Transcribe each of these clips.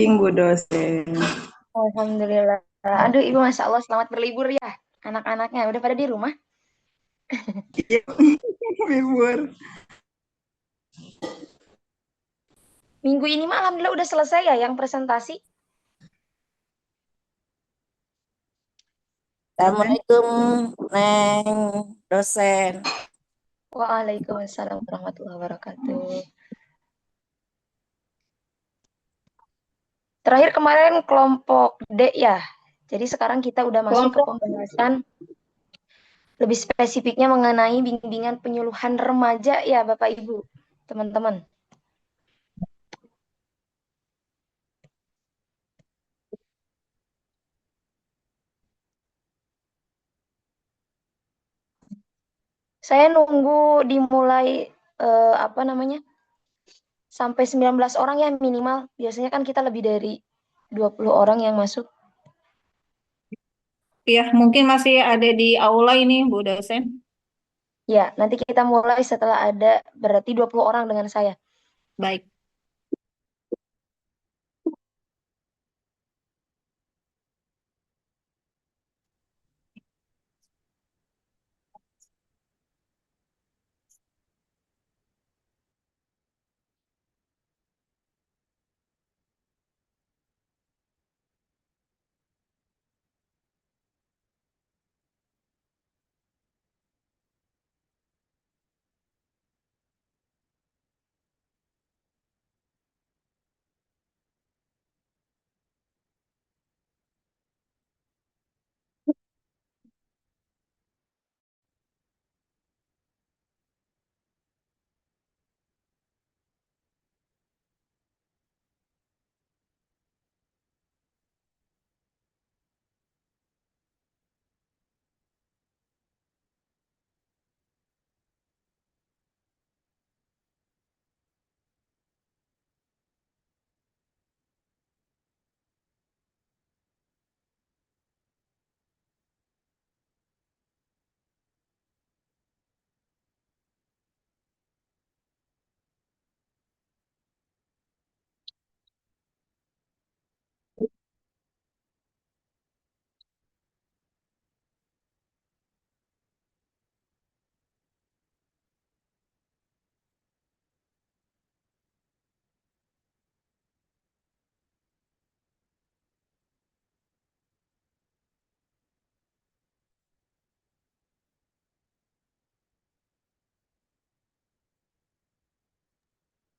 Minggu dosen. Alhamdulillah. Aduh, Ibu, Masya Allah, selamat berlibur ya. Anak-anaknya udah pada di rumah. Iya, libur. Minggu ini mah alhamdulillah udah selesai ya yang presentasi. Dosen. Assalamualaikum, Neng, dosen. Waalaikumsalam warahmatullahi wabarakatuh. Terakhir kemarin kelompok D ya. Jadi sekarang kita udah masuk ke Kelompok pembahasan lebih spesifiknya mengenai bimbingan penyuluhan remaja ya Bapak Ibu, teman-teman. Saya nunggu dimulai apa namanya? Sampai 19 orang ya minimal. Biasanya kan kita lebih dari 20 orang yang masuk. Ya, mungkin masih ada di aula ini, Bu dosen. Ya, nanti kita mulai setelah ada berarti 20 orang dengan saya. Baik.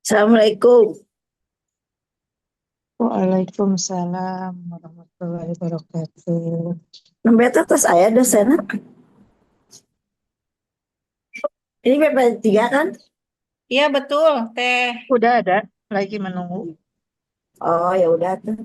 Assalamualaikum. Waalaikumsalam warahmatullahi wabarakatuh. Nembet atas saya dosen. Ini PP3 kan? Iya, betul, Teh. Udah ada, lagi menunggu. Oh, ya udah tuh.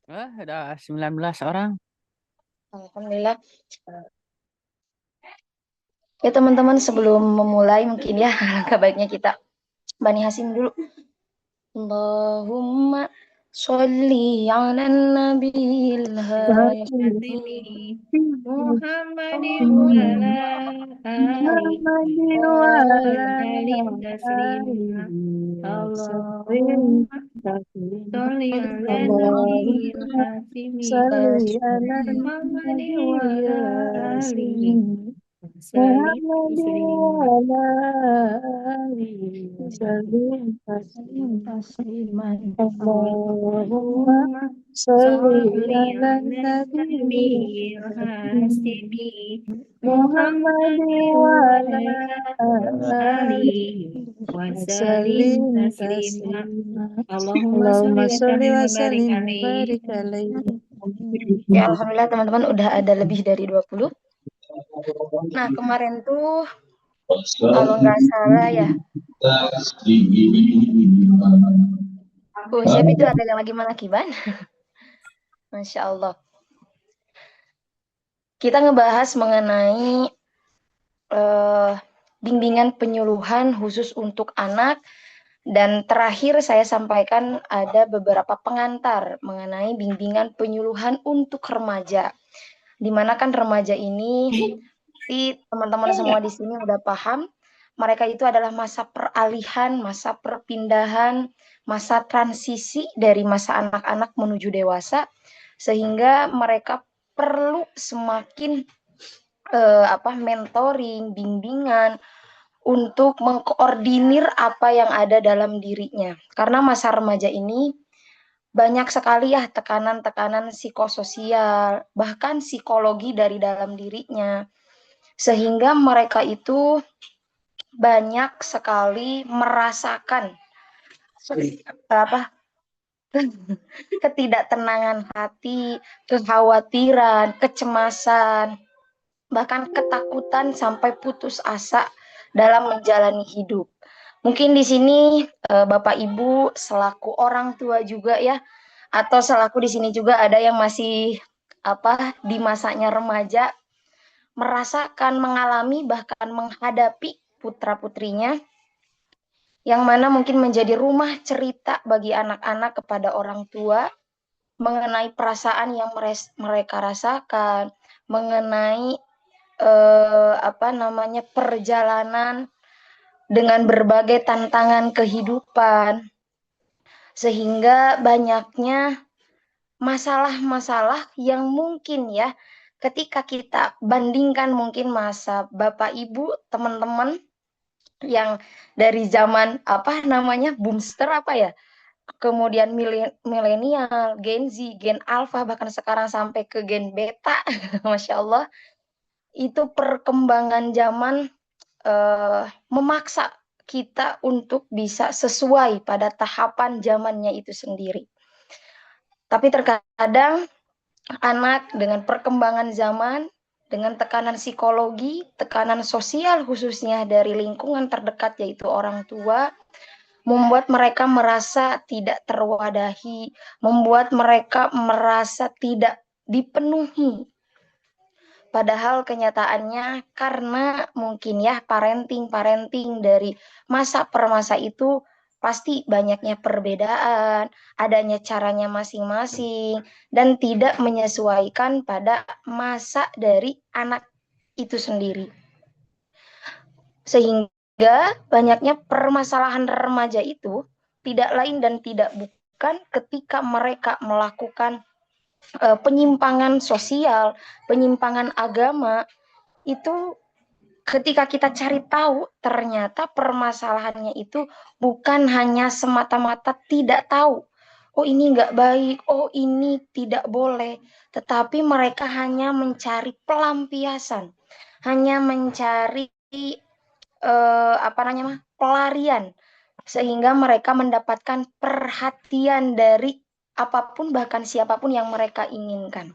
Ada 19 orang. Alhamdulillah. Ya teman-teman, sebelum memulai mungkin ya alangkah baiknya kita Bani Hasim dulu. Allahumma sholli ala nabiyil Hati Muhammadin wa ala alihi wa sallim taslima. Allahumma sholli ala nabiyil hasimi Muhammadin wa ala alihi wa sallim taslima. Allahumma sholli ala nabiyil hasimi Muhammadin wa ala alihi wa sallim taslima. Allahumma sholli wa sallim wa barik alaihi. Ya alhamdulillah teman-teman udah ada lebih dari 20. Nah kemarin tuh kalau nggak salah ya. Siapa itu ada yang lagi manakiban? Masya Allah. Kita ngebahas mengenai bimbingan penyuluhan khusus untuk anak. Dan terakhir saya sampaikan ada beberapa pengantar mengenai bimbingan penyuluhan untuk remaja. Dimana kan remaja ini, teman-teman semua di sini udah paham, mereka itu adalah masa peralihan, masa perpindahan, masa transisi dari masa anak-anak menuju dewasa, sehingga mereka perlu semakin mentoring, bimbingan, untuk mengkoordinir apa yang ada dalam dirinya. Karena masa remaja ini banyak sekali ya tekanan-tekanan psikososial, bahkan psikologi dari dalam dirinya. Sehingga mereka itu banyak sekali merasakan ketidaktenangan hati, kekhawatiran, kecemasan, bahkan ketakutan sampai putus asa dalam menjalani hidup. Mungkin di sini Bapak Ibu selaku orang tua juga ya, atau selaku di sini juga ada yang masih di masanya remaja, merasakan, mengalami, bahkan menghadapi putra-putrinya, yang mana mungkin menjadi rumah cerita bagi anak-anak kepada orang tua, mengenai perasaan yang mereka rasakan, mengenai perjalanan dengan berbagai tantangan kehidupan, sehingga banyaknya masalah-masalah yang mungkin ya ketika kita bandingkan mungkin masa Bapak Ibu, teman-teman yang dari zaman boomster kemudian milenial, Gen Z, Gen Alpha, bahkan sekarang sampai ke Gen Beta, Masya Allah, itu perkembangan zaman memaksa kita untuk bisa sesuai pada tahapan zamannya itu sendiri. Tapi terkadang anak dengan perkembangan zaman, dengan tekanan psikologi, tekanan sosial khususnya dari lingkungan terdekat yaitu orang tua, membuat mereka merasa tidak terwadahi, membuat mereka merasa tidak dipenuhi. Padahal kenyataannya karena mungkin ya parenting dari masa per masa itu pasti banyaknya perbedaan, adanya caranya masing-masing, dan tidak menyesuaikan pada masa dari anak itu sendiri. Sehingga banyaknya permasalahan remaja itu tidak lain dan tidak bukan ketika mereka melakukan penyimpangan sosial, penyimpangan agama, itu ketika kita cari tahu, ternyata permasalahannya itu bukan hanya semata-mata tidak tahu, oh ini nggak baik, oh ini tidak boleh, tetapi mereka hanya mencari pelampiasan, hanya mencari pelarian, sehingga mereka mendapatkan perhatian dari apapun bahkan siapapun yang mereka inginkan.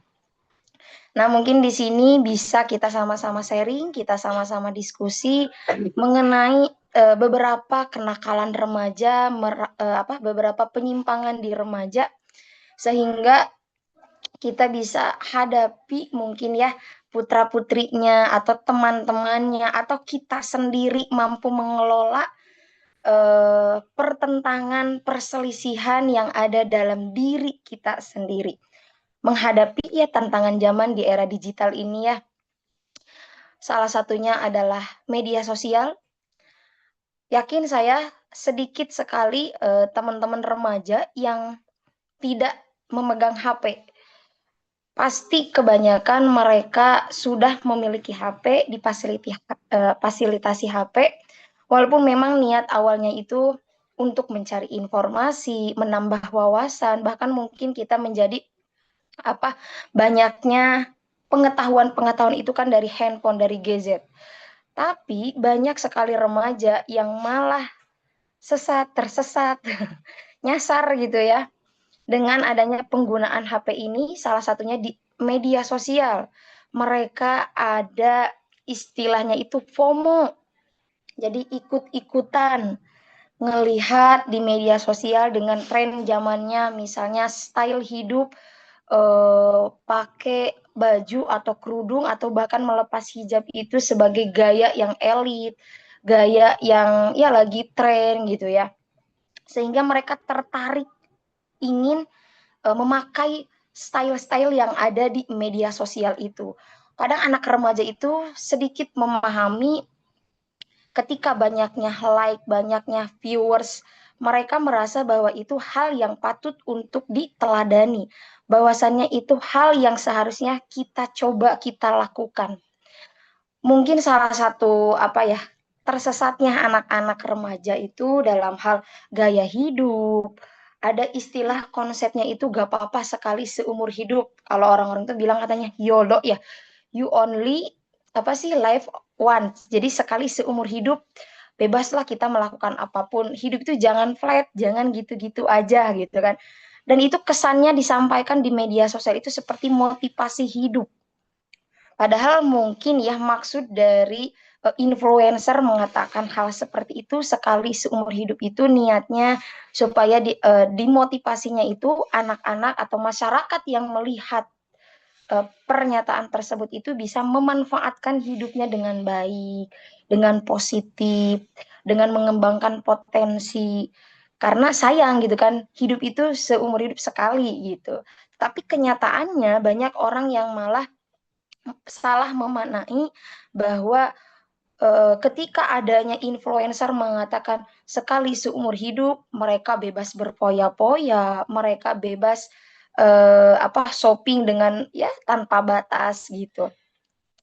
Nah, mungkin di sini bisa kita sama-sama sharing, kita sama-sama diskusi mengenai beberapa kenakalan remaja, beberapa penyimpangan di remaja, sehingga kita bisa hadapi mungkin ya putra-putrinya atau teman-temannya atau kita sendiri mampu mengelola pertentangan, perselisihan yang ada dalam diri kita sendiri. Menghadapi ya tantangan zaman di era digital ini ya. Salah satunya adalah media sosial. Yakin saya sedikit sekali teman-teman remaja yang tidak memegang HP. Pasti kebanyakan mereka sudah memiliki HP, fasilitasi HP, walaupun memang niat awalnya itu untuk mencari informasi, menambah wawasan, bahkan mungkin kita menjadi banyaknya pengetahuan itu kan dari handphone, dari gadget. Tapi banyak sekali remaja yang malah tersesat, nyasar gitu ya. Dengan adanya penggunaan HP ini, salah satunya di media sosial. Mereka ada istilahnya itu FOMO. Jadi ikut-ikutan ngelihat di media sosial dengan tren zamannya, misalnya style hidup, pakai baju atau kerudung atau bahkan melepas hijab itu sebagai gaya yang elit, gaya yang ya lagi tren gitu ya. Sehingga mereka tertarik ingin memakai style-style yang ada di media sosial itu. Kadang anak remaja itu sedikit memahami ketika banyaknya like, banyaknya viewers, mereka merasa bahwa itu hal yang patut untuk diteladani. Bahwasannya itu hal yang seharusnya kita coba, kita lakukan. Mungkin salah satu tersesatnya anak-anak remaja itu dalam hal gaya hidup. Ada istilah konsepnya itu gak apa-apa sekali seumur hidup. Kalau orang-orang itu bilang katanya YOLO ya. You only life once. Jadi sekali seumur hidup bebaslah kita melakukan apapun. Hidup itu jangan flat, jangan gitu-gitu aja gitu kan. Dan itu kesannya disampaikan di media sosial itu seperti motivasi hidup. Padahal mungkin ya maksud dari influencer mengatakan hal seperti itu sekali seumur hidup itu niatnya supaya dimotivasinya itu anak-anak atau masyarakat yang melihat pernyataan tersebut itu bisa memanfaatkan hidupnya dengan baik, dengan positif, dengan mengembangkan potensi. Karena sayang gitu kan, hidup itu seumur hidup sekali gitu. Tapi kenyataannya banyak orang yang malah salah memaknai bahwa ketika adanya influencer mengatakan sekali seumur hidup mereka bebas berfoya-foya, mereka bebas shopping dengan ya tanpa batas gitu.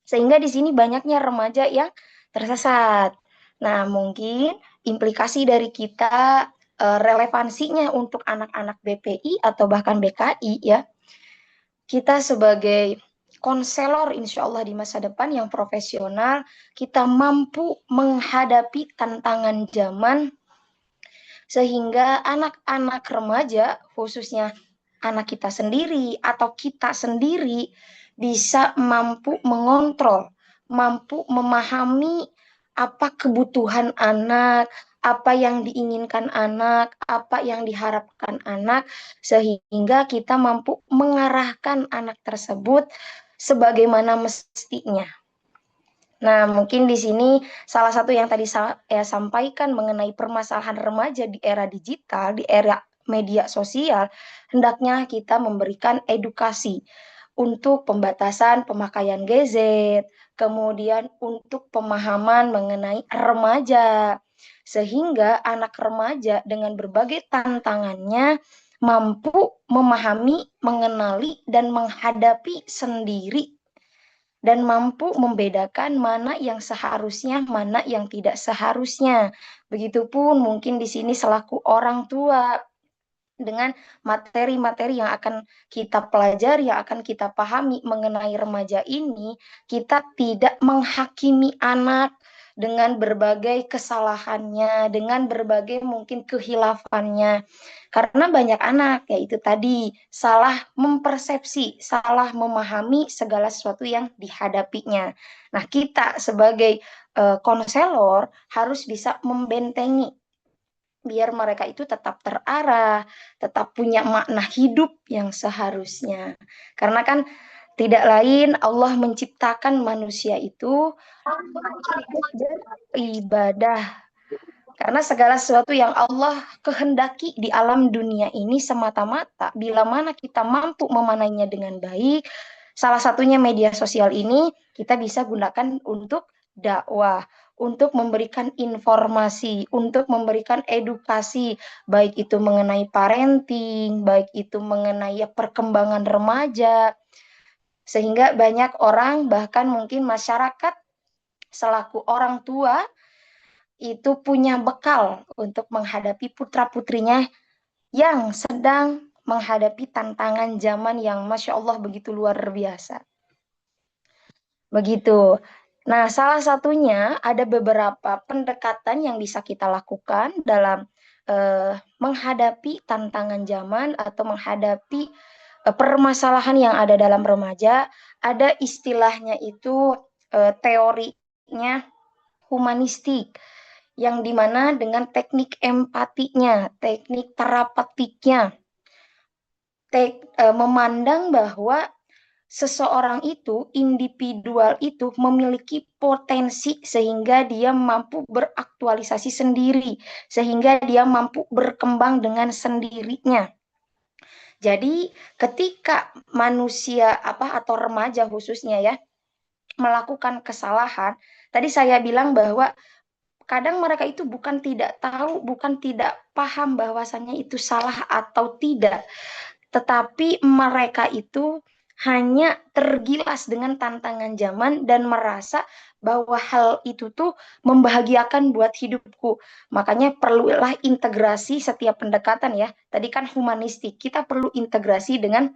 Sehingga di sini banyaknya remaja yang tersesat. Nah, mungkin implikasi dari kita relevansinya untuk anak-anak BPI atau bahkan BKI ya. Kita sebagai konselor insya Allah di masa depan yang profesional, kita mampu menghadapi tantangan zaman sehingga anak-anak remaja, khususnya anak kita sendiri atau kita sendiri bisa mampu mengontrol, mampu memahami apa kebutuhan anak, apa yang diinginkan anak, apa yang diharapkan anak, sehingga kita mampu mengarahkan anak tersebut sebagaimana mestinya. Nah, mungkin di sini salah satu yang tadi saya sampaikan mengenai permasalahan remaja di era digital, di era media sosial, hendaknya kita memberikan edukasi untuk pembatasan pemakaian gadget, kemudian untuk pemahaman mengenai remaja, sehingga anak remaja dengan berbagai tantangannya mampu memahami, mengenali, dan menghadapi sendiri dan mampu membedakan mana yang seharusnya, mana yang tidak seharusnya. Begitupun mungkin di sini selaku orang tua dengan materi-materi yang akan kita pelajari, yang akan kita pahami mengenai remaja ini, kita tidak menghakimi anak dengan berbagai kesalahannya, dengan berbagai mungkin kehilafannya. Karena banyak anak, yaitu tadi, salah mempersepsi, salah memahami segala sesuatu yang dihadapinya. Nah, kita sebagai konselor harus bisa membentengi biar mereka itu tetap terarah, tetap punya makna hidup yang seharusnya. Karena kan tidak lain Allah menciptakan manusia itu beribadah. Karena segala sesuatu yang Allah kehendaki di alam dunia ini semata-mata bila mana kita mampu memanainya dengan baik, salah satunya media sosial ini kita bisa gunakan untuk dakwah, untuk memberikan informasi, untuk memberikan edukasi, baik itu mengenai parenting, baik itu mengenai perkembangan remaja, sehingga banyak orang bahkan mungkin masyarakat selaku orang tua itu punya bekal untuk menghadapi putra-putrinya yang sedang menghadapi tantangan zaman yang Masya Allah begitu luar biasa. Begitu. Nah, salah satunya ada beberapa pendekatan yang bisa kita lakukan dalam menghadapi tantangan zaman atau menghadapi permasalahan yang ada dalam remaja. Ada istilahnya itu teorinya humanistik, yang dimana dengan teknik empatinya, teknik terapetiknya, memandang bahwa seseorang itu, individual itu memiliki potensi sehingga dia mampu beraktualisasi sendiri, sehingga dia mampu berkembang dengan sendirinya. Jadi ketika manusia atau remaja khususnya ya melakukan kesalahan, tadi saya bilang bahwa kadang mereka itu bukan tidak tahu, bukan tidak paham bahwasannya itu salah atau tidak, tetapi mereka itu hanya tergilas dengan tantangan zaman dan merasa bahwa hal itu tuh membahagiakan buat hidupku. Makanya perlulah integrasi setiap pendekatan ya. Tadi kan humanistik, kita perlu integrasi dengan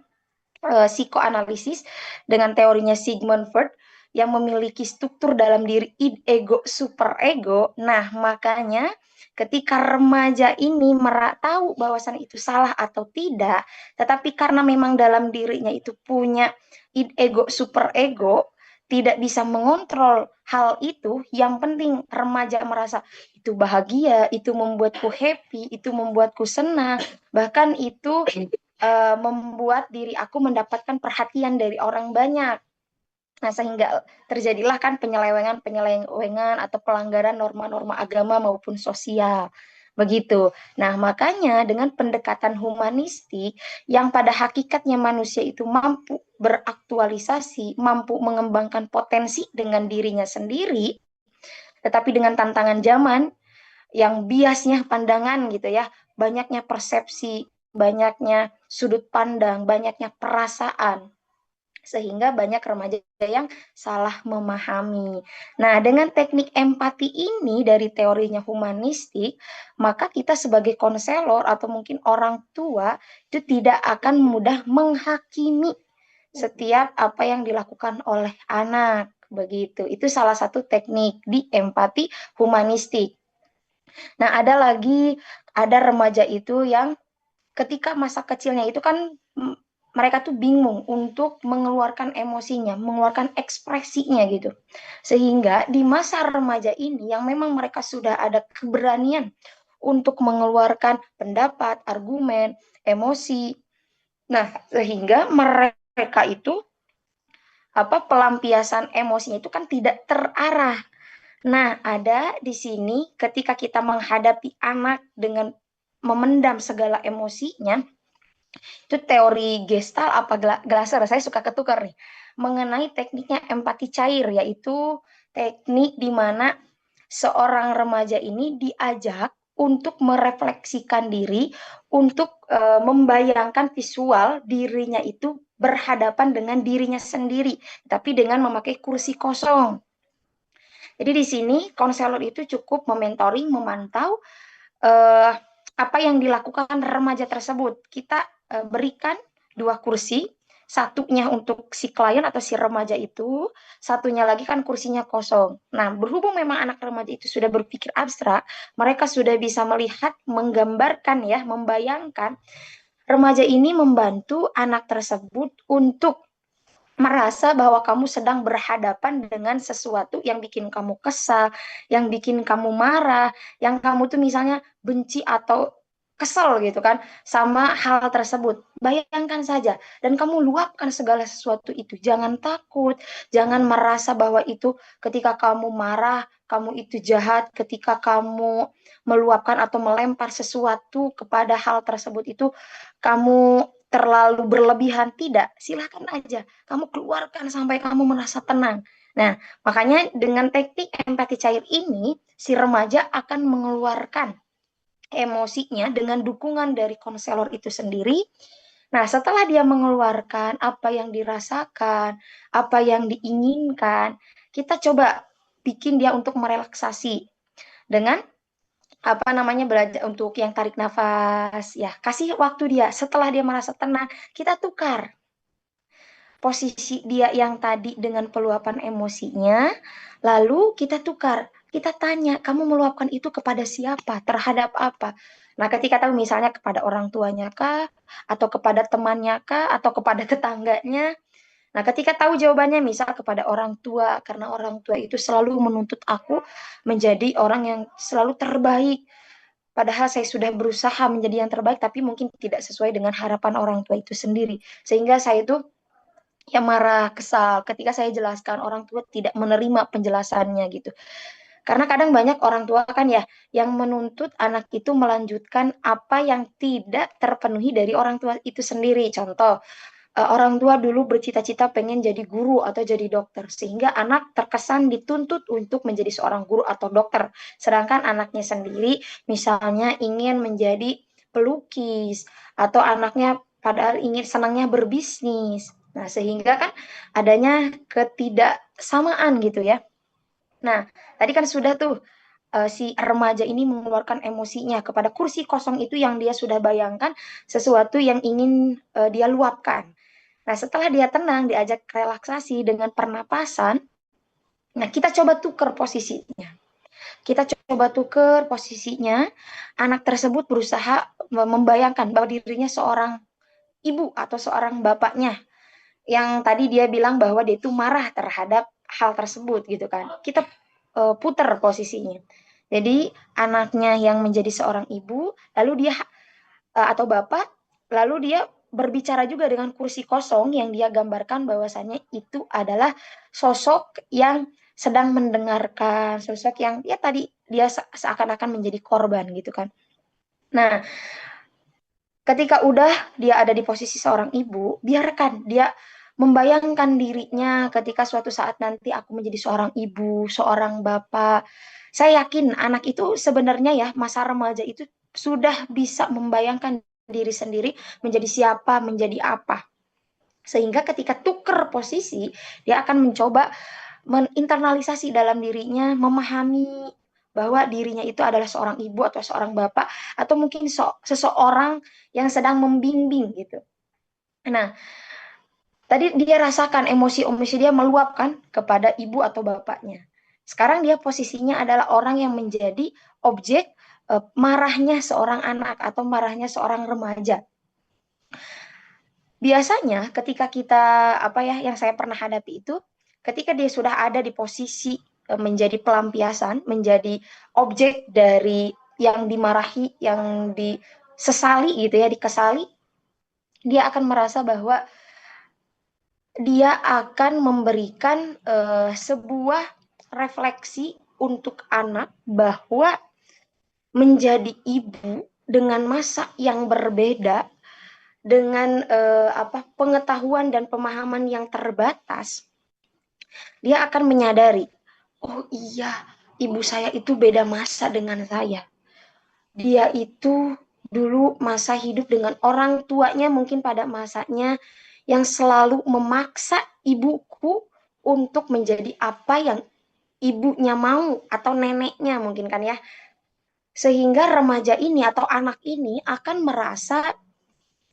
psikoanalisis, dengan teorinya Sigmund Freud yang memiliki struktur dalam diri id, ego, super ego. Nah, makanya ketika remaja ini tahu bahwasan itu salah atau tidak, tetapi karena memang dalam dirinya itu punya id, ego, super ego, tidak bisa mengontrol hal itu, yang penting remaja merasa itu bahagia, itu membuatku happy, itu membuatku senang, bahkan itu membuat diri aku mendapatkan perhatian dari orang banyak. Nah, sehingga terjadilah kan penyelewengan atau pelanggaran norma-norma agama maupun sosial. Begitu. Nah, makanya dengan pendekatan humanistik yang pada hakikatnya manusia itu mampu beraktualisasi, mampu mengembangkan potensi dengan dirinya sendiri, tetapi dengan tantangan zaman yang biasnya pandangan gitu ya, banyaknya persepsi, banyaknya sudut pandang, banyaknya perasaan, sehingga banyak remaja yang salah memahami. Nah, dengan teknik empati ini dari teorinya humanistik, maka kita sebagai konselor atau mungkin orang tua itu tidak akan mudah menghakimi setiap apa yang dilakukan oleh anak. Begitu. Itu salah satu teknik di empati humanistik. Nah, ada remaja itu yang ketika masa kecilnya itu kan mereka tuh bingung untuk mengeluarkan emosinya, mengeluarkan ekspresinya gitu. Sehingga di masa remaja ini yang memang mereka sudah ada keberanian untuk mengeluarkan pendapat, argumen, emosi. Nah, sehingga mereka itu pelampiasan emosinya itu kan tidak terarah. Nah, ada di sini ketika kita menghadapi anak dengan memendam segala emosinya, itu teori Gestalt Glasser, saya suka ketukar nih, mengenai tekniknya empati cair, yaitu teknik di mana seorang remaja ini diajak untuk merefleksikan diri, untuk membayangkan visual dirinya itu berhadapan dengan dirinya sendiri, tapi dengan memakai kursi kosong. Jadi di sini konselor itu cukup mementoring, memantau apa yang dilakukan remaja tersebut. Kita berikan 2 kursi, satunya untuk si klien atau si remaja itu, satunya lagi kan kursinya kosong. Nah, berhubung memang anak remaja itu sudah berpikir abstrak, mereka sudah bisa melihat, menggambarkan ya, membayangkan. Remaja ini membantu anak tersebut untuk merasa bahwa kamu sedang berhadapan dengan sesuatu yang bikin kamu kesal, yang bikin kamu marah, yang kamu tuh misalnya benci atau kesel gitu kan sama hal tersebut. Bayangkan saja dan kamu luapkan segala sesuatu itu. Jangan takut, jangan merasa bahwa itu ketika kamu marah, kamu itu jahat, ketika kamu meluapkan atau melempar sesuatu kepada hal tersebut itu kamu terlalu berlebihan. Tidak, silahkan aja kamu keluarkan sampai kamu merasa tenang. Nah, makanya dengan teknik empati cair ini, si remaja akan mengeluarkan emosinya dengan dukungan dari konselor itu sendiri. Nah, setelah dia mengeluarkan apa yang dirasakan, apa yang diinginkan, kita coba bikin dia untuk merelaksasi dengan belajar untuk yang tarik nafas, ya kasih waktu dia. Setelah dia merasa tenang, kita tukar posisi dia yang tadi dengan peluapan emosinya, lalu kita tukar, kita tanya, kamu meluapkan itu kepada siapa, terhadap apa? Nah, ketika tahu misalnya kepada orang tuanya kah, atau kepada temannya kah, atau kepada tetangganya. Nah, ketika tahu jawabannya misal kepada orang tua, karena orang tua itu selalu menuntut aku menjadi orang yang selalu terbaik. Padahal saya sudah berusaha menjadi yang terbaik, tapi mungkin tidak sesuai dengan harapan orang tua itu sendiri. Sehingga saya itu ya marah, kesal ketika saya jelaskan, orang tua tidak menerima penjelasannya gitu. Karena kadang banyak orang tua kan ya yang menuntut anak itu melanjutkan apa yang tidak terpenuhi dari orang tua itu sendiri. Contoh, orang tua dulu bercita-cita pengen jadi guru atau jadi dokter, sehingga anak terkesan dituntut untuk menjadi seorang guru atau dokter. Sedangkan anaknya sendiri misalnya ingin menjadi pelukis, atau anaknya padahal ingin senangnya berbisnis. Nah, sehingga kan adanya ketidaksamaan gitu ya. Nah, tadi kan sudah tuh si remaja ini mengeluarkan emosinya kepada kursi kosong itu yang dia sudah bayangkan sesuatu yang ingin dia luapkan. Nah, setelah dia tenang, diajak relaksasi dengan pernapasan, nah kita coba tukar posisinya. Kita coba tukar posisinya, anak tersebut berusaha membayangkan bahwa dirinya seorang ibu atau seorang bapaknya, yang tadi dia bilang bahwa dia itu marah terhadap hal tersebut gitu kan. Kita putar posisinya. Jadi anaknya yang menjadi seorang ibu, lalu dia atau bapak, lalu dia berbicara juga dengan kursi kosong yang dia gambarkan bahwasannya itu adalah sosok yang sedang mendengarkan, sosok yang ya tadi dia seakan-akan menjadi korban gitu kan. Nah, ketika udah dia ada di posisi seorang ibu, biarkan dia membayangkan dirinya ketika suatu saat nanti aku menjadi seorang ibu, seorang bapak. Saya yakin anak itu sebenarnya ya, masa remaja itu sudah bisa membayangkan diri sendiri menjadi siapa, menjadi apa. Sehingga ketika tuker posisi, dia akan mencoba menginternalisasi dalam dirinya, memahami bahwa dirinya itu adalah seorang ibu atau seorang bapak, atau mungkin seseorang yang sedang membimbing gitu. Nah, tadi dia rasakan emosi-emosi dia meluapkan kepada ibu atau bapaknya. Sekarang dia posisinya adalah orang yang menjadi objek marahnya seorang anak atau marahnya seorang remaja. Biasanya ketika kita yang saya pernah hadapi itu, ketika dia sudah ada di posisi menjadi pelampiasan, menjadi objek dari yang dimarahi, yang disesali gitu ya, dikesali, dia akan merasa bahwa dia akan memberikan sebuah refleksi untuk anak bahwa menjadi ibu dengan masa yang berbeda, dengan pengetahuan dan pemahaman yang terbatas, dia akan menyadari, oh iya, ibu saya itu beda masa dengan saya. Dia itu dulu masa hidup dengan orang tuanya mungkin pada masanya yang selalu memaksa ibuku untuk menjadi apa yang ibunya mau atau neneknya mungkin kan ya. Sehingga remaja ini atau anak ini akan merasa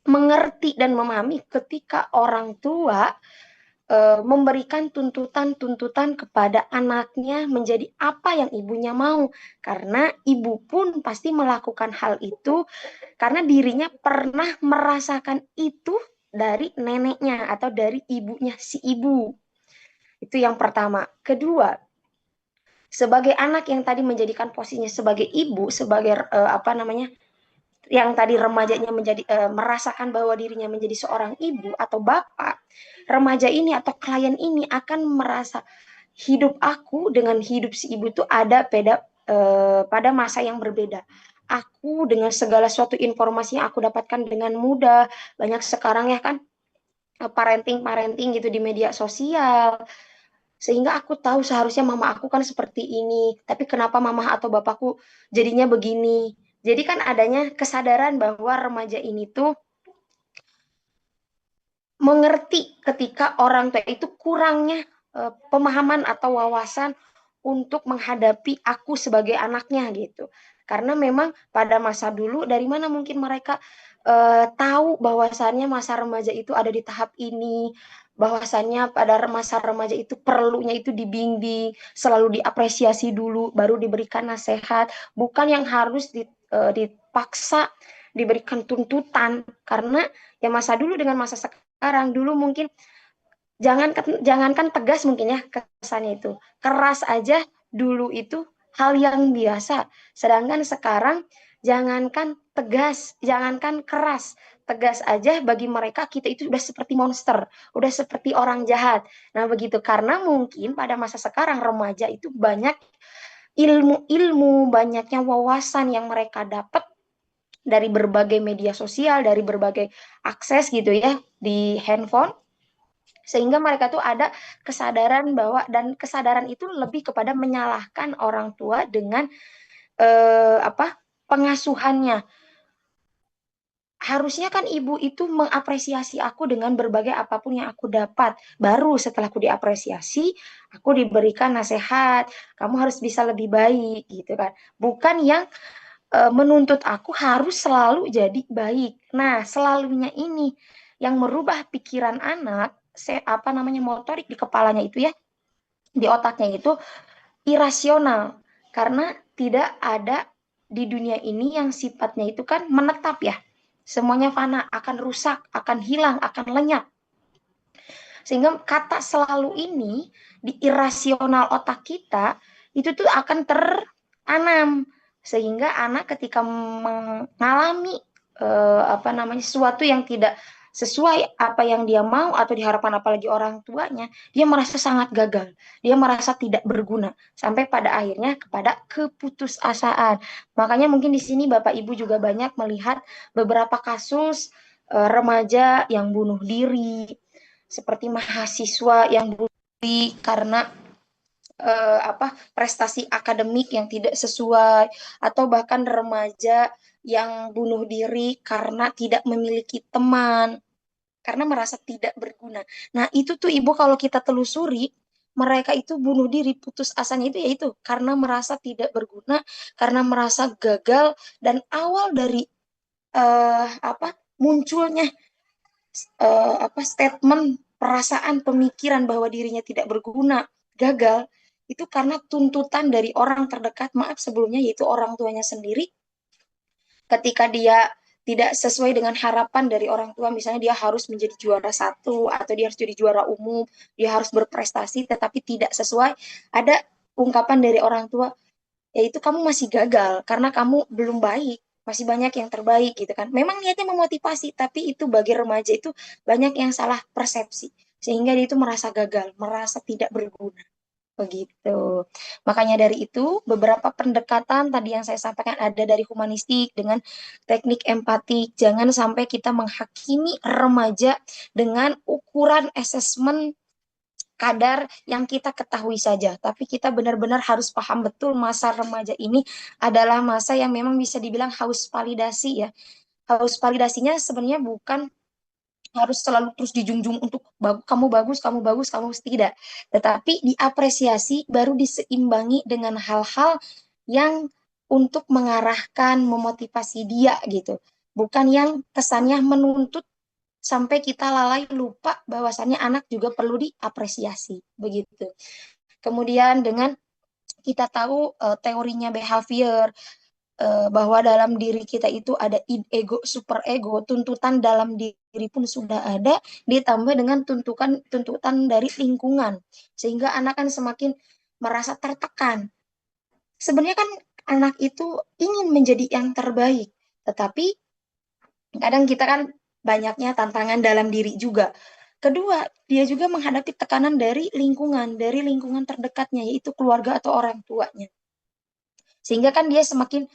mengerti dan memahami ketika orang tua memberikan tuntutan-tuntutan kepada anaknya menjadi apa yang ibunya mau. Karena ibu pun pasti melakukan hal itu karena dirinya pernah merasakan itu dari neneknya atau dari ibunya si ibu. Itu yang pertama. Kedua, sebagai anak yang tadi menjadikan posisinya sebagai ibu, sebagai yang tadi remajanya menjadi merasakan bahwa dirinya menjadi seorang ibu atau bapak, remaja ini atau klien ini akan merasa hidup aku dengan hidup si ibu itu ada pada masa yang berbeda. Aku dengan segala suatu informasi yang aku dapatkan dengan mudah, banyak sekarang ya kan parenting gitu di media sosial, sehingga aku tahu seharusnya mama aku kan seperti ini, tapi kenapa mama atau bapakku jadinya begini. Jadi kan adanya kesadaran bahwa remaja ini tuh mengerti ketika orang tua itu kurangnya pemahaman atau wawasan untuk menghadapi aku sebagai anaknya gitu. Karena memang pada masa dulu dari mana mungkin mereka tahu bahwasannya masa remaja itu ada di tahap ini, bahwasannya pada masa remaja itu perlunya itu dibimbing, selalu diapresiasi dulu, baru diberikan nasihat, bukan yang harus dipaksa diberikan tuntutan. Karena ya masa dulu dengan masa sekarang, dulu mungkin jangankan tegas mungkin ya kesannya itu, keras aja dulu itu hal yang biasa. Sedangkan sekarang jangankan tegas, jangankan keras, tegas aja bagi mereka kita itu udah seperti monster, udah seperti orang jahat. Nah begitu, karena mungkin pada masa sekarang remaja itu banyak ilmu-ilmu, banyaknya wawasan yang mereka dapat dari berbagai media sosial, dari berbagai akses gitu ya di handphone, sehingga mereka tuh ada kesadaran bahwa, dan kesadaran itu lebih kepada menyalahkan orang tua dengan pengasuhannya. Harusnya kan ibu itu mengapresiasi aku dengan berbagai apapun yang aku dapat. Baru setelah aku diapresiasi, aku diberikan nasihat, kamu harus bisa lebih baik gitu kan. Bukan yang menuntut aku harus selalu jadi baik. Nah, selalunya ini yang merubah pikiran anak, motorik di kepalanya itu ya, di otaknya itu irasional. Karena tidak ada di dunia ini yang sifatnya itu kan menetap ya. Semuanya fana, akan rusak, akan hilang, akan lenyap. Sehingga kata selalu ini di irasional otak kita itu tuh akan teranam, sehingga anak ketika mengalami sesuatu yang tidak sesuai apa yang dia mau atau diharapkan apalagi orang tuanya, dia merasa sangat gagal, dia merasa tidak berguna, sampai pada akhirnya kepada keputusasaan. Makanya mungkin di sini Bapak Ibu juga banyak melihat beberapa kasus remaja yang bunuh diri, seperti mahasiswa yang bunuh diri karena prestasi akademik yang tidak sesuai, atau bahkan remaja yang bunuh diri karena tidak memiliki teman, karena merasa tidak berguna. Nah itu tuh Ibu kalau kita telusuri, mereka itu bunuh diri, putus asanya itu yaitu karena merasa tidak berguna, karena merasa gagal, dan awal dari munculnya statement, perasaan, pemikiran bahwa dirinya tidak berguna, gagal, itu karena tuntutan dari orang terdekat, maaf sebelumnya, yaitu orang tuanya sendiri. Ketika dia tidak sesuai dengan harapan dari orang tua, misalnya dia harus menjadi juara satu, atau dia harus jadi juara umum, dia harus berprestasi, tetapi tidak sesuai, ada ungkapan dari orang tua, yaitu kamu masih gagal, karena kamu belum baik, masih banyak yang terbaik gitu kan. Memang niatnya memotivasi, tapi itu bagi remaja itu banyak yang salah persepsi, sehingga dia itu merasa gagal, merasa tidak berguna. Begitu. Makanya dari itu beberapa pendekatan tadi yang saya sampaikan ada dari humanistik dengan teknik empatik. Jangan sampai kita menghakimi remaja dengan ukuran asesmen kadar yang kita ketahui saja, tapi kita benar-benar harus paham betul masa remaja ini adalah masa yang memang bisa dibilang haus validasi ya. Haus validasinya sebenarnya bukan harus selalu terus dijunjung untuk kamu bagus, kamu bagus, kamu tidak. Tetapi diapresiasi baru diseimbangi dengan hal-hal yang untuk mengarahkan, memotivasi dia gitu. Bukan yang kesannya menuntut sampai kita lalai lupa bahwasannya anak juga perlu diapresiasi begitu. Kemudian dengan kita tahu teorinya behavior, bahwa dalam diri kita itu ada ego, super ego, tuntutan dalam diri pun sudah ada, ditambah dengan tuntutan dari lingkungan, sehingga anak kan semakin merasa tertekan. Sebenarnya kan anak itu ingin menjadi yang terbaik, tetapi kadang kita kan banyaknya tantangan dalam diri juga. Kedua, dia juga menghadapi tekanan dari lingkungan terdekatnya, yaitu keluarga atau orang tuanya. Sehingga kan dia semakin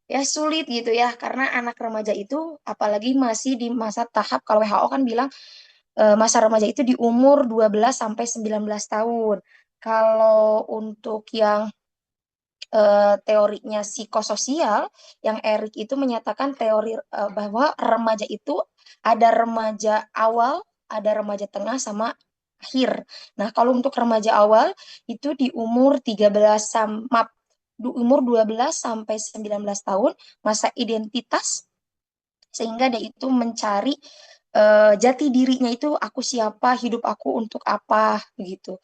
ya sulit gitu ya, karena anak remaja itu apalagi masih di masa tahap, kalau WHO kan bilang masa remaja itu di umur 12 sampai 19 tahun. Kalau untuk yang teorinya psikososial, yang Erik itu menyatakan teori bahwa remaja itu ada remaja awal, ada remaja tengah sama akhir. Nah, kalau untuk remaja awal itu di umur 12 sampai 19 tahun, masa identitas, sehingga dia itu mencari jati dirinya itu, aku siapa, hidup aku untuk apa gitu.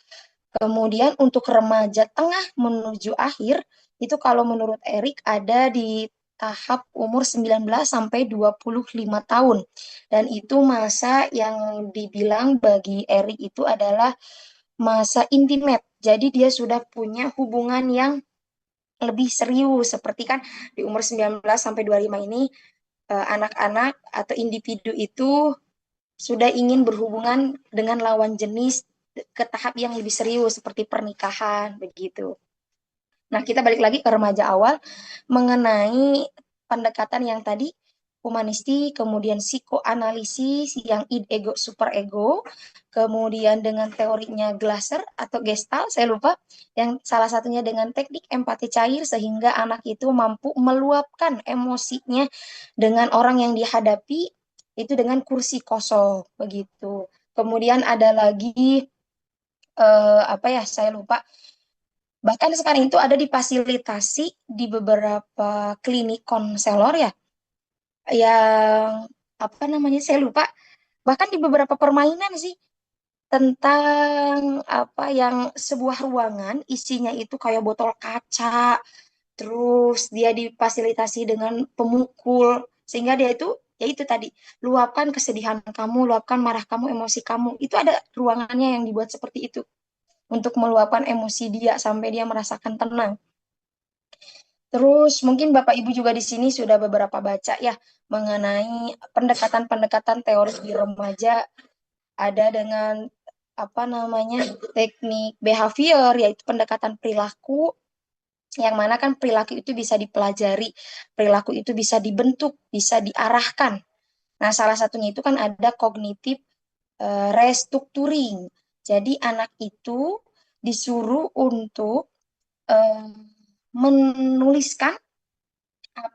Kemudian untuk remaja tengah menuju akhir, itu kalau menurut Erik ada di tahap umur 19 sampai 25 tahun. Dan itu masa yang dibilang bagi Erik itu adalah masa intimate. Jadi dia sudah punya hubungan yang lebih serius, seperti kan di umur 19 sampai 25 ini anak-anak atau individu itu sudah ingin berhubungan dengan lawan jenis ke tahap yang lebih serius seperti pernikahan begitu. Nah, kita balik lagi ke remaja awal mengenai pendekatan yang tadi humanistik, kemudian psikoanalisis yang id ego super ego, kemudian dengan teorinya Glasser atau Gestalt, saya lupa, yang salah satunya dengan teknik empati cair sehingga anak itu mampu meluapkan emosinya dengan orang yang dihadapi itu dengan kursi kosong begitu. Kemudian ada lagi apa ya, saya lupa. Bahkan sekarang itu ada difasilitasi di beberapa klinik konselor ya, yang apa namanya saya lupa. Bahkan di beberapa permainan sih, tentang apa yang sebuah ruangan isinya itu kayak botol kaca, terus dia difasilitasi dengan pemukul sehingga dia itu ya itu tadi, luapkan kesedihan kamu, luapkan marah kamu, emosi kamu. Itu ada ruangannya yang dibuat seperti itu untuk meluapkan emosi dia sampai dia merasakan tenang. Terus mungkin Bapak Ibu juga di sini sudah beberapa baca ya mengenai pendekatan-pendekatan teori di remaja, ada dengan apa namanya teknik behavior, yaitu pendekatan perilaku, yang mana kan perilaku itu bisa dipelajari, perilaku itu bisa dibentuk, bisa diarahkan. Nah, salah satunya itu kan ada kognitif restructuring. Jadi anak itu disuruh untuk menuliskan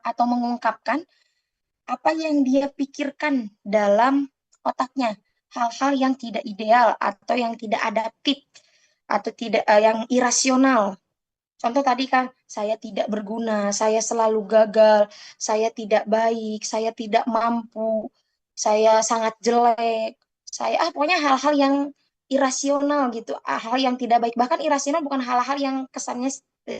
atau mengungkapkan apa yang dia pikirkan dalam otaknya, hal-hal yang tidak ideal atau yang tidak adaptif atau tidak yang irasional. Contoh tadi kan, saya tidak berguna, saya selalu gagal, saya tidak baik, saya tidak mampu, saya sangat jelek, saya pokoknya hal-hal yang irasional gitu, hal yang tidak baik. Bahkan irasional bukan hal-hal yang kesannya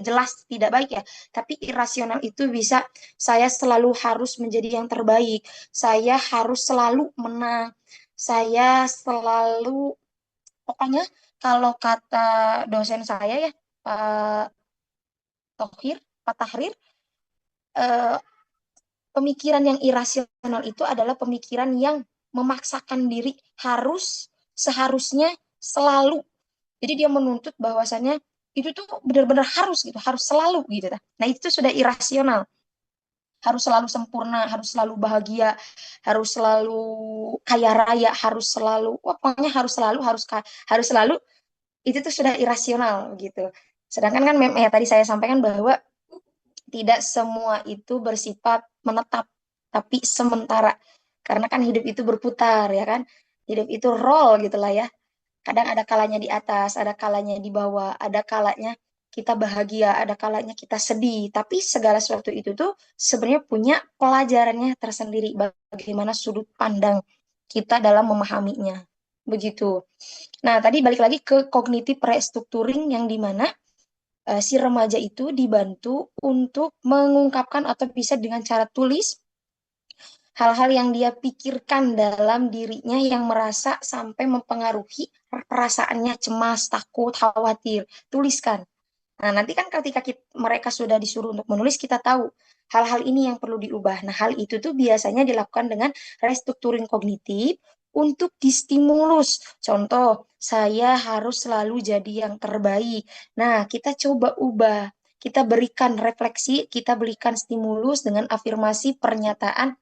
jelas tidak baik ya, tapi irasional itu bisa saya selalu harus menjadi yang terbaik, saya harus selalu menang, saya selalu pokoknya kalau kata dosen saya ya, Pak Tahrir, pemikiran yang irasional itu adalah pemikiran yang memaksakan diri harus, seharusnya, selalu. Jadi dia menuntut bahwasannya itu tuh benar-benar harus gitu, harus selalu gitu. Nah, itu sudah irasional. Harus selalu sempurna, harus selalu bahagia, harus selalu kaya raya, harus selalu, pokoknya harus selalu, itu tuh sudah irasional gitu. Sedangkan kan ya tadi saya sampaikan bahwa tidak semua itu bersifat menetap, tapi sementara. Karena kan hidup itu berputar, ya kan? Hidup itu roll gitulah ya. Kadang ada kalanya di atas, ada kalanya di bawah, ada kalanya kita bahagia, ada kalanya kita sedih. Tapi segala sesuatu itu tuh sebenarnya punya pelajarannya tersendiri, bagaimana sudut pandang kita dalam memahaminya. Begitu. Nah, tadi balik lagi ke cognitive restructuring yang dimana si remaja itu dibantu untuk mengungkapkan atau bisa dengan cara tulis hal-hal yang dia pikirkan dalam dirinya yang merasa sampai mempengaruhi perasaannya cemas, takut, khawatir. Tuliskan. Nah, nanti kan ketika mereka sudah disuruh untuk menulis, kita tahu hal-hal ini yang perlu diubah. Nah, hal itu tuh biasanya dilakukan dengan restrukturing kognitif untuk distimulus. Contoh, saya harus selalu jadi yang terbaik. Nah, kita coba ubah. Kita berikan refleksi, kita berikan stimulus dengan afirmasi pernyataan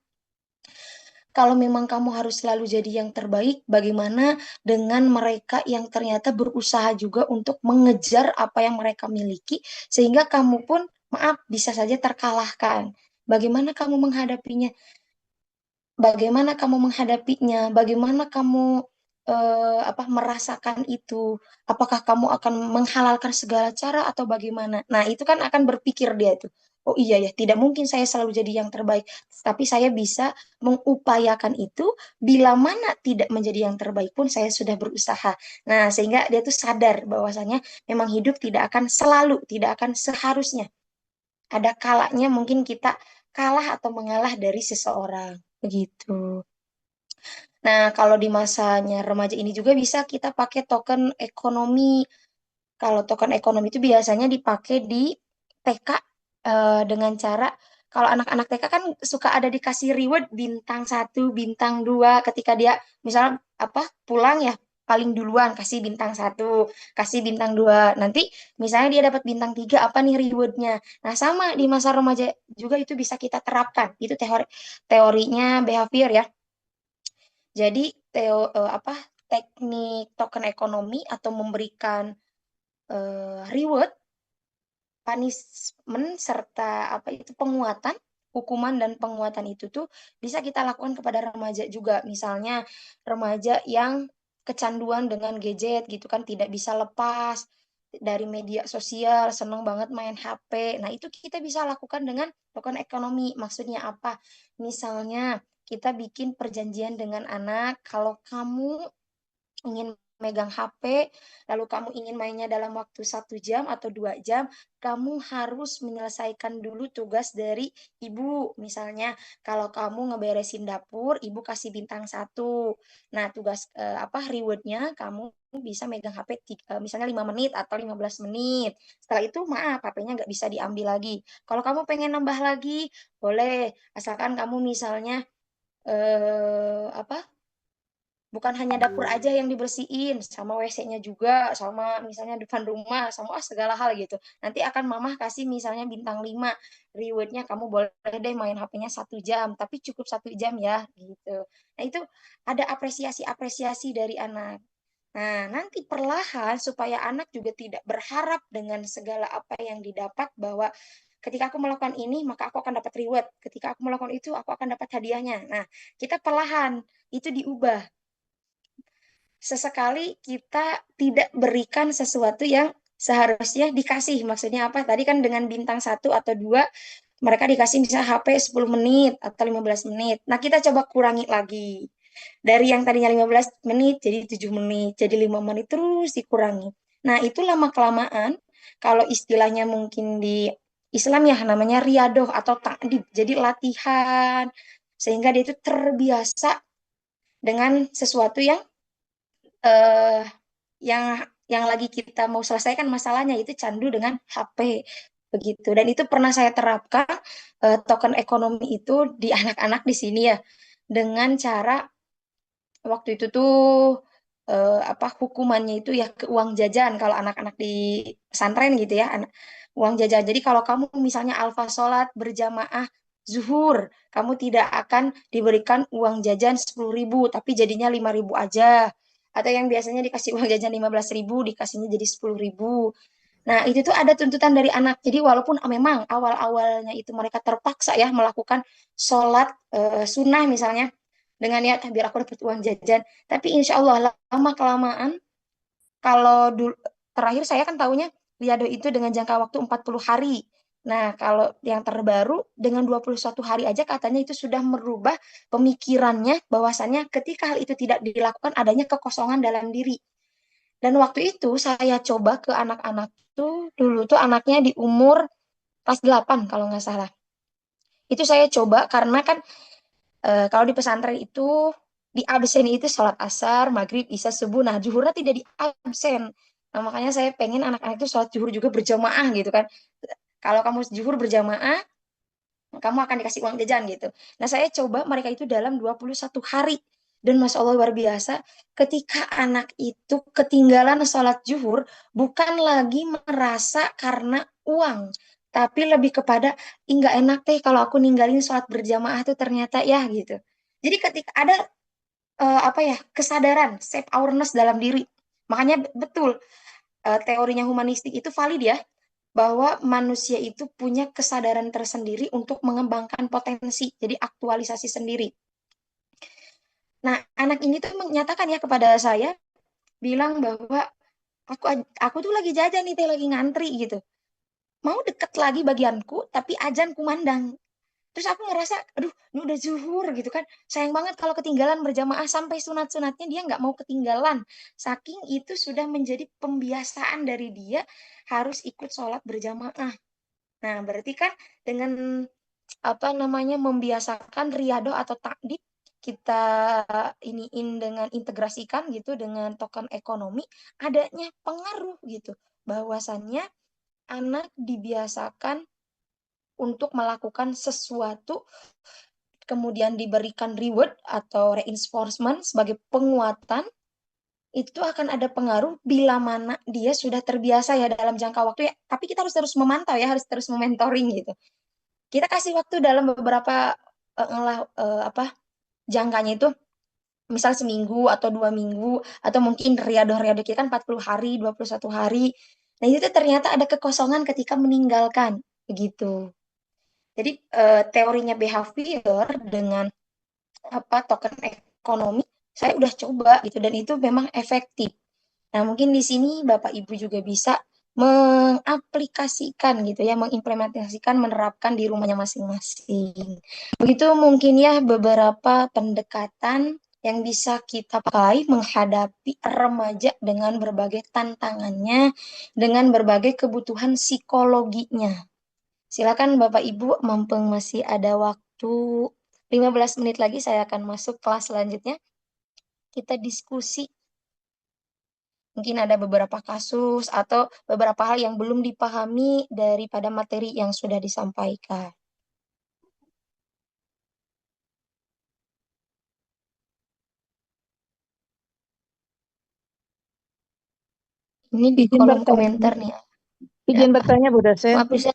kalau memang kamu harus selalu jadi yang terbaik, bagaimana dengan mereka yang ternyata berusaha juga untuk mengejar apa yang mereka miliki, sehingga kamu pun, maaf, bisa saja terkalahkan. Bagaimana kamu menghadapinya? Bagaimana kamu menghadapinya? Bagaimana kamu merasakan itu? Apakah kamu akan menghalalkan segala cara atau bagaimana? Nah, itu kan akan berpikir dia itu. Oh iya ya, tidak mungkin saya selalu jadi yang terbaik, tapi saya bisa mengupayakan itu bila mana tidak menjadi yang terbaik pun saya sudah berusaha. Nah, sehingga dia tuh sadar bahwasanya memang hidup tidak akan selalu, tidak akan seharusnya. Ada kalanya mungkin kita kalah atau mengalah dari seseorang. Begitu. Nah, kalau di masanya remaja ini juga bisa kita pakai token ekonomi. Kalau token ekonomi itu biasanya dipakai di TK dengan cara kalau anak-anak TK kan suka ada dikasih reward bintang 1, bintang 2 ketika dia misalnya pulang ya paling duluan kasih bintang 1, kasih bintang 2. Nanti misalnya dia dapat bintang 3 apa nih rewardnya. Nah, sama di masa remaja juga itu bisa kita terapkan. Itu teorinya behavior ya. Jadi teknik token ekonomi atau memberikan reward, punishment serta penguatan, hukuman dan penguatan itu tuh bisa kita lakukan kepada remaja juga. Misalnya remaja yang kecanduan dengan gadget gitu kan tidak bisa lepas dari media sosial, seneng banget main HP. Nah, itu kita bisa lakukan dengan token ekonomi. Maksudnya apa? Misalnya kita bikin perjanjian dengan anak, kalau kamu ingin megang HP, lalu kamu ingin mainnya dalam waktu 1 jam atau 2 jam, kamu harus menyelesaikan dulu tugas dari ibu. Misalnya, kalau kamu ngeberesin dapur, ibu kasih bintang 1. Nah, tugas rewardnya kamu bisa megang HP misalnya 5 menit atau 15 menit. Setelah itu, maaf, HP-nya nggak bisa diambil lagi. Kalau kamu pengen nambah lagi, boleh. Asalkan kamu misalnya bukan hanya dapur aja yang dibersihin, sama WC-nya juga, sama misalnya depan rumah, sama segala hal gitu. Nanti akan mamah kasih misalnya bintang 5, reward-nya kamu boleh deh main HP-nya 1 jam, tapi cukup 1 jam ya, gitu. Nah, itu ada apresiasi-apresiasi dari anak. Nah, nanti perlahan supaya anak juga tidak berharap dengan segala apa yang didapat bahwa ketika aku melakukan ini, maka aku akan dapat reward. Ketika aku melakukan itu, aku akan dapat hadiahnya. Nah, kita perlahan itu diubah sesekali kita tidak berikan sesuatu yang seharusnya dikasih. Maksudnya apa? Tadi kan dengan bintang 1 atau 2, mereka dikasih misalnya HP 10 menit atau 15 menit. Nah, kita coba kurangi lagi. Dari yang tadinya 15 menit jadi 7 menit, jadi 5 menit terus dikurangi. Nah, itu lama-kelamaan, kalau istilahnya mungkin di Islam ya namanya riadoh atau ta'dib. Jadi latihan, sehingga dia itu terbiasa dengan sesuatu yang eh, yang lagi kita mau selesaikan masalahnya itu candu dengan HP begitu. Dan itu pernah saya terapkan token ekonomi itu di anak-anak di sini ya dengan cara waktu itu tuh hukumannya itu ya ke uang jajan kalau anak-anak di pesantren gitu ya uang jajan. Jadi kalau kamu misalnya alfa sholat berjamaah zuhur, kamu tidak akan diberikan uang jajan 10.000 tapi jadinya 5.000 aja. Atau yang biasanya dikasih uang jajan 15.000 dikasihnya jadi 10.000. Nah, itu tuh ada tuntutan dari anak. Jadi walaupun memang awal-awalnya itu mereka terpaksa ya melakukan sholat sunnah misalnya dengan niat biar aku dapat uang jajan. Tapi insya Allah lama-kelamaan kalau dulu terakhir saya kan tahunya riado itu dengan jangka waktu 40 hari. Nah, kalau yang terbaru dengan 21 hari aja katanya itu sudah merubah pemikirannya bahwasannya ketika hal itu tidak dilakukan adanya kekosongan dalam diri. Dan waktu itu saya coba ke anak-anak tuh, dulu tuh anaknya di umur kelas 8 kalau nggak salah. Itu saya coba karena kan kalau di pesantren itu di absen itu sholat asar, maghrib, isya, subuh. Nah, zuhurnya tidak di absen. Nah, makanya saya pengen anak-anak itu sholat zuhur juga berjamaah gitu kan. Kalau kamu zuhur berjamaah, kamu akan dikasih uang jajan gitu. Nah, saya coba mereka itu dalam 21 hari. Dan Masya Allah luar biasa, ketika anak itu ketinggalan sholat zuhur, bukan lagi merasa karena uang, tapi lebih kepada, nggak enak teh kalau aku ninggalin sholat berjamaah tuh ternyata ya gitu. Jadi ketika ada apa ya kesadaran, self awareness dalam diri, makanya betul teorinya humanistik itu valid ya, bahwa manusia itu punya kesadaran tersendiri untuk mengembangkan potensi, jadi aktualisasi sendiri. Nah, anak ini tuh menyatakan ya kepada saya, bilang bahwa aku tuh lagi jajan nih, teh lagi ngantri gitu. Mau deket lagi bagianku, tapi ajan kumandang. Terus aku ngerasa, aduh, ini udah zuhur gitu kan. Sayang banget kalau ketinggalan berjamaah sampai sunat-sunatnya dia nggak mau ketinggalan. Saking itu sudah menjadi pembiasaan dari dia harus ikut sholat berjamaah. Nah, berarti kan dengan apa namanya membiasakan riado atau takdib kita iniin dengan integrasikan gitu dengan token ekonomi adanya pengaruh gitu bahwasannya anak dibiasakan untuk melakukan sesuatu kemudian diberikan reward atau reinforcement sebagai penguatan itu akan ada pengaruh bila mana dia sudah terbiasa ya dalam jangka waktu ya tapi kita harus terus memantau ya harus terus mementoring gitu kita kasih waktu dalam beberapa apa jangkanya itu misal seminggu atau 2 minggu atau mungkin riado-riado kita kan 40 hari 21 hari nah itu tuh ternyata ada kekosongan ketika meninggalkan begitu jadi teorinya behavior dengan apa token ekonomi saya udah coba gitu dan itu memang efektif. Nah, mungkin di sini Bapak Ibu juga bisa mengaplikasikan gitu ya, mengimplementasikan, menerapkan di rumahnya masing-masing. Begitu mungkin ya beberapa pendekatan yang bisa kita pakai menghadapi remaja dengan berbagai tantangannya, dengan berbagai kebutuhan psikologinya. Silakan Bapak Ibu, mumpung masih ada waktu 15 menit lagi saya akan masuk kelas selanjutnya. Kita diskusi. Mungkin ada beberapa kasus atau beberapa hal yang belum dipahami daripada materi yang sudah disampaikan. Ini di Izin kolom bertanya, komentar nih. izin bertanya Bu dosen. Bisa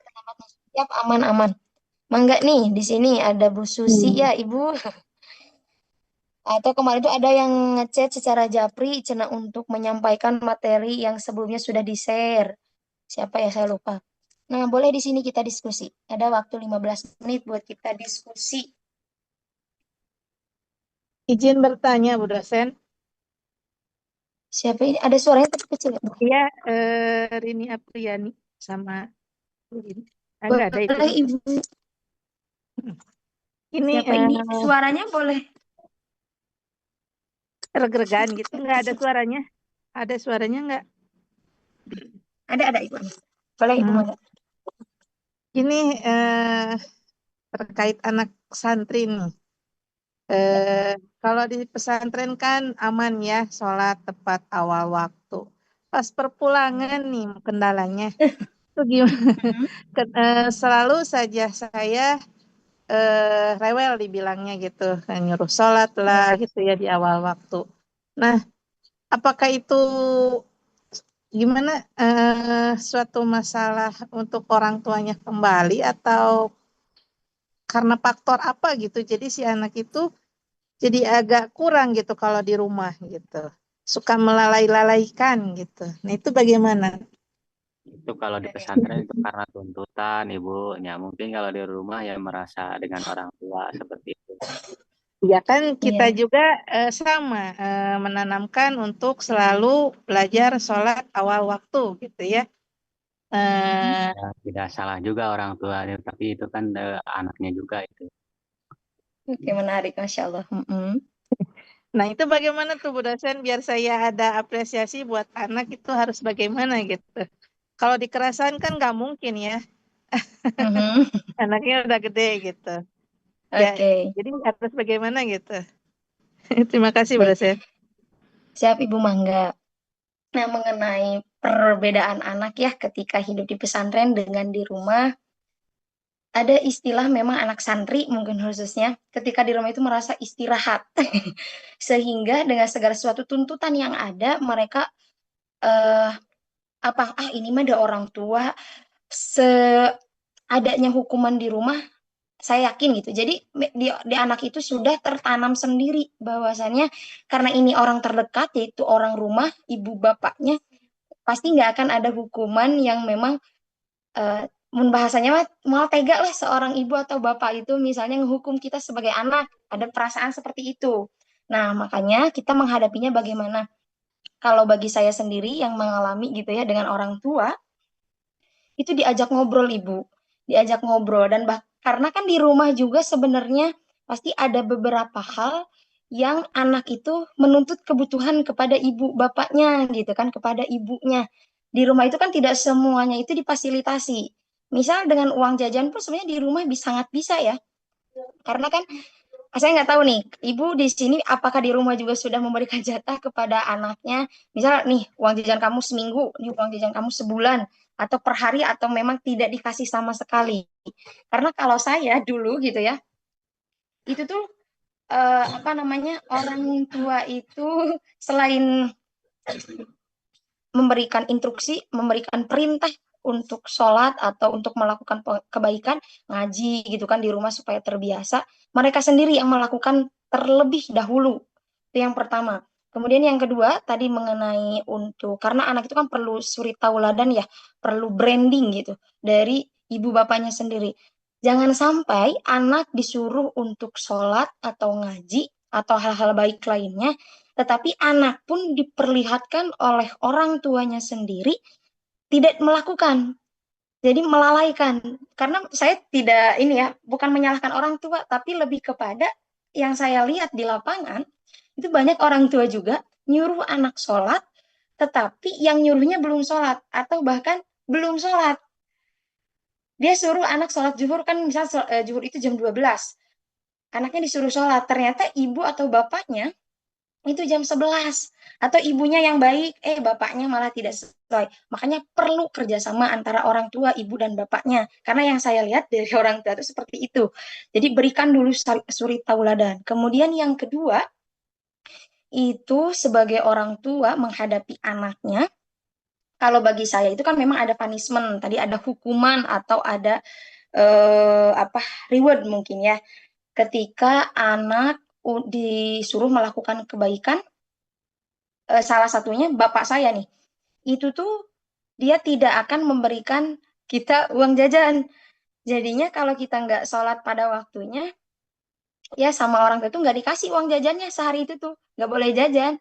siap aman-aman. Mangga nih, di sini ada Bu Susi ya, Ibu. Atau kemarin itu ada yang ngechat secara japri cina untuk menyampaikan materi yang sebelumnya sudah di-share. Siapa ya saya lupa. Nah, boleh di sini kita diskusi. Ada waktu 15 menit buat kita diskusi. Izin bertanya Bu dosen. Siapa ini? Ada suaranya tapi kecil ya, Bu? Iya, Rini Apriani sama Rini. Enggak ada itu. Boleh, Ibu. Ini Siapa ini? Suaranya boleh. reg-regan gitu. Enggak ada suaranya. Ada suaranya enggak? Ada Ibu. Boleh, Ibu. Mangga. Ini terkait anak santri nih. Kalau di pesantren kan aman ya, sholat tepat awal waktu. Pas perpulangan nih kendalanya. Itu gimana? Selalu saja saya rewel dibilangnya gitu, nyuruh sholat lah gitu ya di awal waktu. Nah, apakah itu gimana suatu masalah untuk orang tuanya kembali atau karena faktor apa gitu? Jadi si anak itu jadi agak kurang gitu kalau di rumah gitu. Suka melalai-lalaikan gitu. Nah, itu bagaimana? Itu kalau di pesantren itu karena tuntutan, Ibu. Ya, mungkin kalau di rumah ya merasa dengan orang tua seperti itu. Ya kan kita Iya. juga sama menanamkan untuk selalu belajar sholat awal waktu gitu ya. Ya, tidak salah juga orang tua, tapi itu kan anaknya juga itu. Oke, menarik, Masya Allah. Nah, itu bagaimana tuh Bu dosen biar saya ada apresiasi buat anak itu harus bagaimana gitu. Kalau dikerasan kan nggak mungkin ya, Mhm. anaknya udah gede gitu. Ya, Oke, jadi harus bagaimana gitu. Terima kasih Bu baik. dosen. Siap Ibu Mangga. Nah, mengenai perbedaan anak ya ketika hidup di pesantren dengan di rumah, ada istilah memang anak santri mungkin khususnya ketika di rumah itu merasa istirahat. Sehingga dengan segala sesuatu tuntutan yang ada, mereka eh, ini mah ada orang tua, seadanya hukuman di rumah, saya yakin gitu. Jadi di anak itu sudah tertanam sendiri bahwasannya karena ini orang terdekat yaitu orang rumah, ibu bapaknya, pasti nggak akan ada hukuman yang memang bahasanya malah tega lah seorang ibu atau bapak itu misalnya menghukum kita sebagai anak, ada perasaan seperti itu. Nah, makanya kita menghadapinya bagaimana? Kalau bagi saya sendiri yang mengalami gitu ya dengan orang tua, itu diajak ngobrol Ibu, diajak ngobrol karena kan di rumah juga sebenarnya pasti ada beberapa hal yang anak itu menuntut kebutuhan kepada ibu bapaknya gitu kan, kepada ibunya. Di rumah itu kan tidak semuanya itu difasilitasi. Misal dengan uang jajan pun sebenarnya di rumah sangat bisa ya. Karena kan saya nggak tahu nih, ibu di sini apakah di rumah juga sudah memberikan jatah kepada anaknya? Misal nih, uang jajan kamu seminggu, nih uang jajan kamu sebulan, atau per hari, atau memang tidak dikasih sama sekali. Karena kalau saya dulu gitu ya, itu tuh orang tua itu selain memberikan instruksi, memberikan perintah untuk sholat atau untuk melakukan kebaikan, ngaji gitu kan di rumah supaya terbiasa, mereka sendiri yang melakukan terlebih dahulu. Itu yang pertama. Kemudian yang kedua, tadi mengenai karena anak itu kan perlu suri tauladan ya, perlu branding gitu, dari ibu bapaknya sendiri. Jangan sampai anak disuruh untuk sholat atau ngaji, atau hal-hal baik lainnya, tetapi anak pun diperlihatkan oleh orang tuanya sendiri tidak melakukan. Jadi melalaikan. Karena saya tidak bukan menyalahkan orang tua, tapi lebih kepada yang saya lihat di lapangan, itu banyak orang tua juga nyuruh anak sholat, tetapi yang nyuruhnya belum sholat, atau bahkan belum sholat. Dia suruh anak sholat zuhur, kan misal zuhur itu jam 12. Anaknya disuruh sholat, ternyata ibu atau bapaknya itu jam 11, atau ibunya yang baik bapaknya malah tidak sesuai. Makanya perlu kerjasama antara orang tua, ibu dan bapaknya, karena yang saya lihat dari orang tua itu seperti itu. Jadi berikan dulu suri tauladan. Kemudian yang kedua, itu sebagai orang tua menghadapi anaknya, kalau bagi saya itu kan memang ada punishment, tadi ada hukuman atau ada reward mungkin ya, ketika anak disuruh melakukan kebaikan. Salah satunya bapak saya nih, itu tuh dia tidak akan memberikan kita uang jajan. Jadinya kalau kita nggak sholat pada waktunya, ya sama orang tua itu nggak dikasih uang jajannya sehari itu tuh, nggak boleh jajan.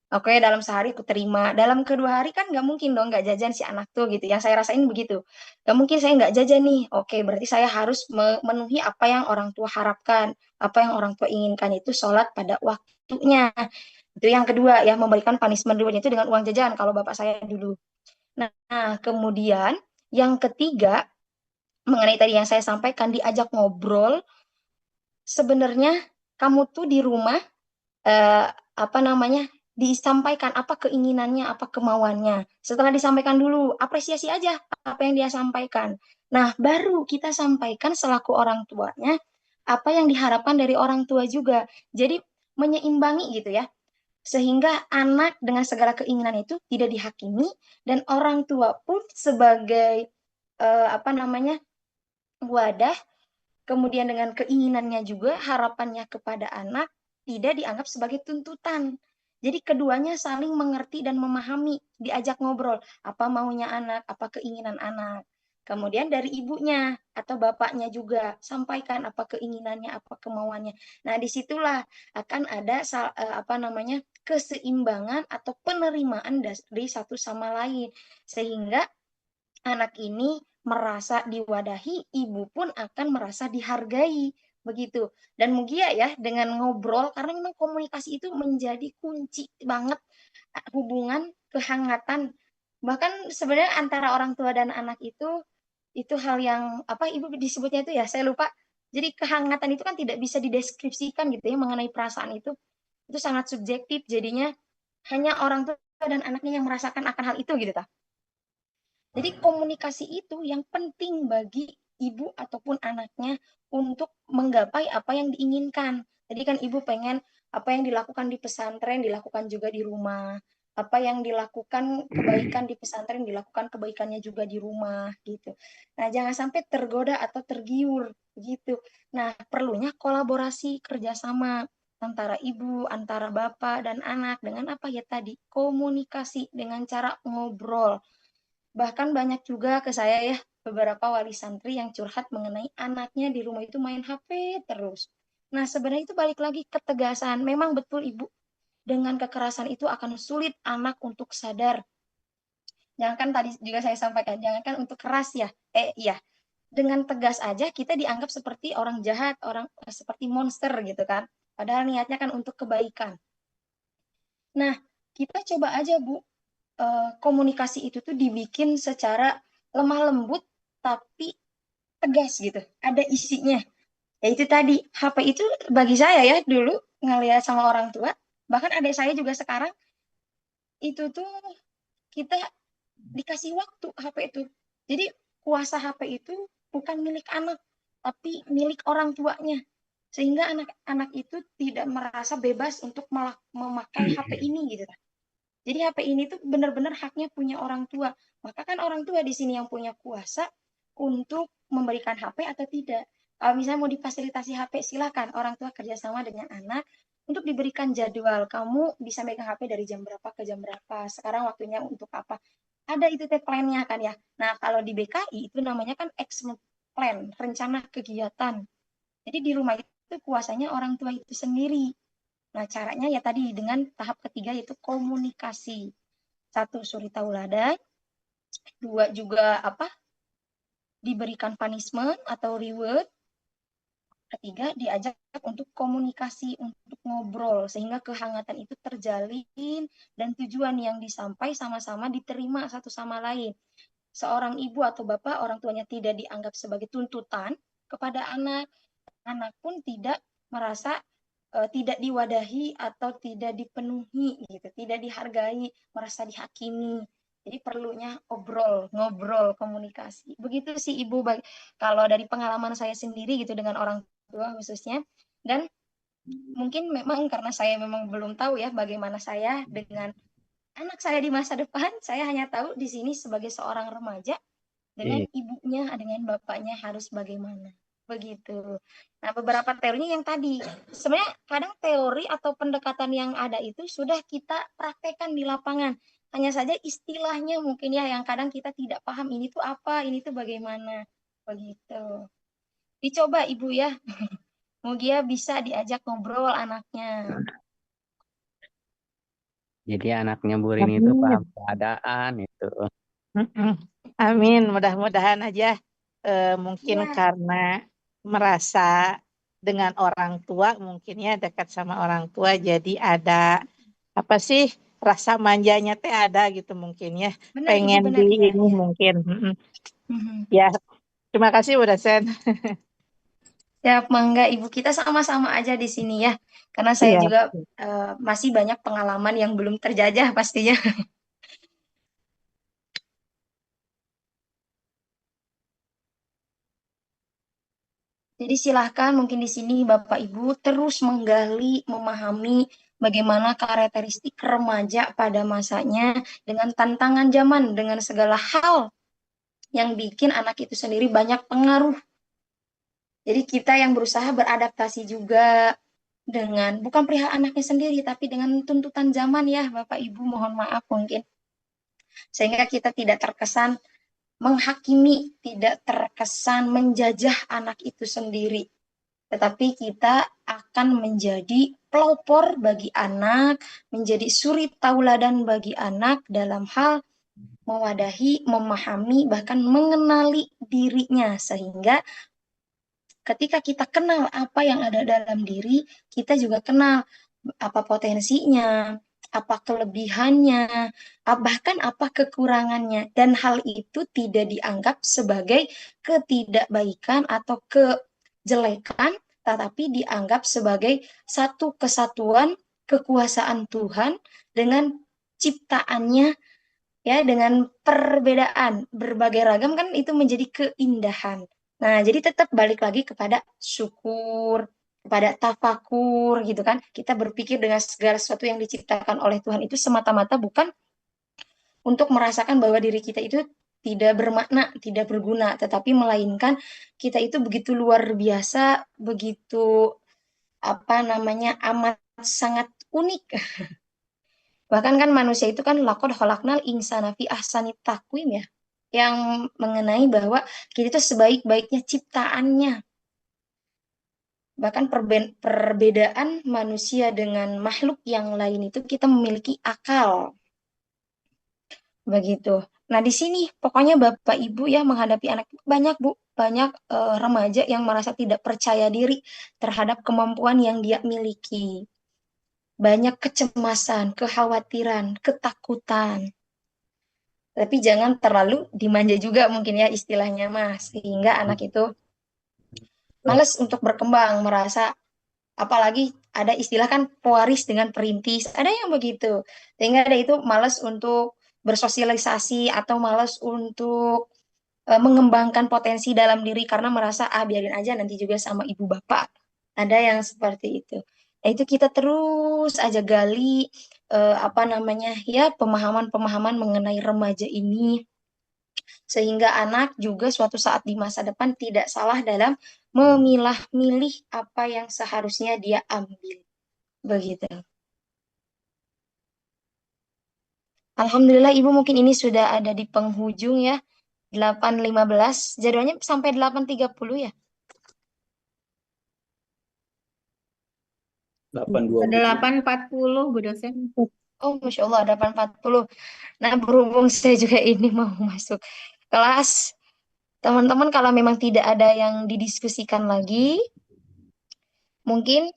Oke, dalam sehari aku terima. Dalam kedua hari kan nggak mungkin dong nggak jajan si anak tuh gitu. Yang saya rasain begitu. Nggak mungkin saya nggak jajan nih. Oke, berarti saya harus memenuhi apa yang orang tua harapkan. Apa yang orang tua inginkan itu sholat pada waktunya. Itu yang kedua ya, memberikan punishment dulunya itu dengan uang jajan kalau bapak saya dulu. Nah, kemudian yang ketiga, mengenai tadi yang saya sampaikan, diajak ngobrol. Sebenarnya kamu tuh di rumah eh, disampaikan apa keinginannya, apa kemauannya. Setelah disampaikan dulu, apresiasi aja apa yang dia sampaikan. Nah, baru kita sampaikan selaku orang tuanya apa yang diharapkan dari orang tua juga. Jadi menyeimbangi gitu ya. Sehingga anak dengan segala keinginan itu tidak dihakimi, dan orang tua pun sebagai wadah, kemudian dengan keinginannya juga, harapannya kepada anak tidak dianggap sebagai tuntutan. Jadi keduanya saling mengerti dan memahami, diajak ngobrol, apa maunya anak, apa keinginan anak. Kemudian dari ibunya atau bapaknya juga sampaikan apa keinginannya, apa kemauannya. Nah, disitulah akan ada keseimbangan atau penerimaan dari satu sama lain, sehingga anak ini merasa diwadahi, ibu pun akan merasa dihargai begitu. Dan Mugia ya dengan ngobrol, karena memang komunikasi itu menjadi kunci banget hubungan kehangatan. Bahkan sebenarnya antara orang tua dan anak itu hal yang apa Ibu disebutnya itu ya, saya lupa. Jadi kehangatan itu kan tidak bisa dideskripsikan gitu ya mengenai perasaan itu. Itu sangat subjektif, jadinya hanya orang tua dan anaknya yang merasakan akan hal itu gitu ta. Jadi komunikasi itu yang penting bagi ibu ataupun anaknya untuk menggapai apa yang diinginkan. Jadi kan ibu pengen apa yang dilakukan di pesantren dilakukan juga di rumah. Apa yang dilakukan kebaikan di pesantren dilakukan kebaikannya juga di rumah gitu. Nah, jangan sampai tergoda atau tergiur gitu. Nah, perlunya kolaborasi kerjasama antara ibu, antara bapak dan anak dengan apa ya tadi? Komunikasi dengan cara ngobrol. Bahkan banyak juga ke saya ya, beberapa wali santri yang curhat mengenai anaknya di rumah itu main HP terus. Nah, sebenarnya itu balik lagi ketegasan. Memang betul Ibu, dengan kekerasan itu akan sulit anak untuk sadar. Jangankan tadi juga saya sampaikan, jangankan untuk keras ya. Iya, dengan tegas aja kita dianggap seperti orang jahat, orang seperti monster gitu kan. Padahal niatnya kan untuk kebaikan. Nah, kita coba aja Bu, komunikasi itu tuh dibikin secara lemah lembut tapi tegas gitu, ada isinya. Ya itu tadi, HP itu bagi saya ya dulu ngelihat sama orang tua, bahkan adik saya juga sekarang itu tuh kita dikasih waktu HP itu. Jadi kuasa HP itu bukan milik anak, tapi milik orang tuanya. Sehingga anak-anak itu tidak merasa bebas untuk memakai HP ini gitu. Jadi HP ini tuh benar-benar haknya punya orang tua. Maka kan orang tua di sini yang punya kuasa untuk memberikan HP atau tidak. Kalau misalnya mau difasilitasi HP, silakan orang tua kerjasama dengan anak untuk diberikan jadwal. Kamu bisa megang HP dari jam berapa ke jam berapa. Sekarang waktunya untuk apa. Ada itu plan-nya kan ya. Nah, kalau di BKI itu namanya kan action plan, rencana kegiatan. Jadi di rumah itu kuasanya orang tua itu sendiri. Nah, caranya ya tadi dengan tahap ketiga yaitu komunikasi. Satu, suri tauladan. Dua, juga apa? Diberikan punishment atau reward. Ketiga, diajak untuk komunikasi, untuk ngobrol, sehingga kehangatan itu terjalin dan tujuan yang disampai sama-sama diterima satu sama lain. Seorang ibu atau bapak, orang tuanya tidak dianggap sebagai tuntutan kepada anak, anak pun tidak merasa tidak diwadahi atau tidak dipenuhi gitu, tidak dihargai, merasa dihakimi. Jadi perlunya ngobrol, komunikasi. Begitu sih Ibu, kalau dari pengalaman saya sendiri gitu dengan orang tua khususnya. Dan mungkin memang karena saya memang belum tahu ya bagaimana saya dengan anak saya di masa depan, saya hanya tahu di sini sebagai seorang remaja dengan ibunya, dengan bapaknya harus bagaimana. Begitu. Nah, beberapa teorinya yang tadi. Sebenarnya kadang teori atau pendekatan yang ada itu sudah kita praktekkan di lapangan. Hanya saja istilahnya mungkin ya yang kadang kita tidak paham ini tuh apa, ini tuh bagaimana. Begitu. Dicoba Ibu ya. Mugia bisa diajak ngobrol anaknya. Jadi anaknya Bu Rini itu paham keadaan itu. Amin, mudah-mudahan aja mungkin Ya. karena merasa dengan orang tua mungkin ya dekat sama orang tua jadi ada apa sih rasa manjanya teh ada gitu mungkin ya. Benar Pengen Ibu, benar di ya. ini Ya. mungkin. Ya, terima kasih Bu Dosen. Siap, mangga Ibu, kita sama-sama aja di sini ya. Karena saya Iya. juga masih banyak pengalaman yang belum terjajah pastinya. Jadi silahkan mungkin di sini Bapak Ibu terus menggali, memahami bagaimana karakteristik remaja pada masanya dengan tantangan zaman, dengan segala hal yang bikin anak itu sendiri banyak pengaruh. Jadi kita yang berusaha beradaptasi juga dengan, bukan perihal anaknya sendiri, tapi dengan tuntutan zaman ya Bapak Ibu, mohon maaf mungkin. Sehingga kita tidak terkesan menghakimi, tidak terkesan menjajah anak itu sendiri. Tetapi kita akan menjadi pelopor bagi anak, menjadi suri tauladan bagi anak dalam hal mewadahi, memahami, bahkan mengenali dirinya. Sehingga ketika kita kenal apa yang ada dalam diri, kita juga kenal apa potensinya, apa kelebihannya, bahkan apa kekurangannya. Dan hal itu tidak dianggap sebagai ketidakbaikan atau kejelekan, tetapi dianggap sebagai satu kesatuan kekuasaan Tuhan dengan ciptaannya, ya, dengan perbedaan berbagai ragam kan itu menjadi keindahan. Nah, jadi tetap balik lagi kepada syukur, kepada tafakur gitu kan. Kita berpikir dengan segala sesuatu yang diciptakan oleh Tuhan itu semata-mata bukan untuk merasakan bahwa diri kita itu tidak bermakna, tidak berguna, tetapi melainkan kita itu begitu luar biasa, begitu amat sangat unik. Bahkan kan manusia itu kan laqad khalaqnal insana fi ahsani taqwim, ya. Yang mengenai bahwa kita itu sebaik-baiknya ciptaannya. Bahkan perbedaan manusia dengan makhluk yang lain itu kita memiliki akal. Begitu. Nah, di sini pokoknya Bapak Ibu ya menghadapi anak banyak Bu, banyak remaja yang merasa tidak percaya diri terhadap kemampuan yang dia miliki. Banyak kecemasan, kekhawatiran, ketakutan. Tapi jangan terlalu dimanja juga mungkin ya istilahnya Mas, sehingga anak itu males untuk berkembang, merasa apalagi ada istilah kan pewaris dengan perintis, ada yang begitu. Sehingga ada itu males untuk bersosialisasi atau males untuk mengembangkan potensi dalam diri karena merasa biarin aja nanti juga sama ibu bapak. Ada yang seperti itu. Nah, itu kita terus aja gali ya pemahaman-pemahaman mengenai remaja ini sehingga anak juga suatu saat di masa depan tidak salah dalam memilah-milih apa yang seharusnya dia ambil. Begitu. Alhamdulillah Ibu mungkin ini sudah ada di penghujung ya. 8.15, jadwalnya sampai 8.30 ya. 8.40 Bu dosen. Oh, Masya Allah, 8.40. Nah, berhubung saya juga ini mau masuk kelas, teman-teman kalau memang tidak ada yang didiskusikan lagi, mungkin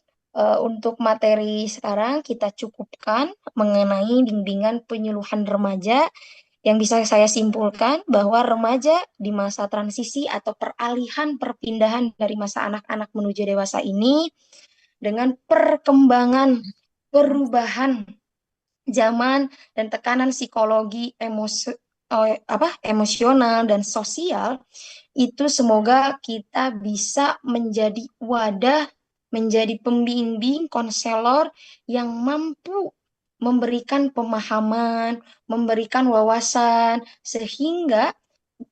untuk materi sekarang kita cukupkan mengenai bimbingan penyuluhan remaja. Yang bisa saya simpulkan bahwa remaja di masa transisi atau peralihan perpindahan dari masa anak-anak menuju dewasa ini dengan perkembangan perubahan zaman dan tekanan psikologi, emosional dan sosial itu semoga kita bisa menjadi wadah, menjadi pembimbing, konselor yang mampu memberikan pemahaman, memberikan wawasan, sehingga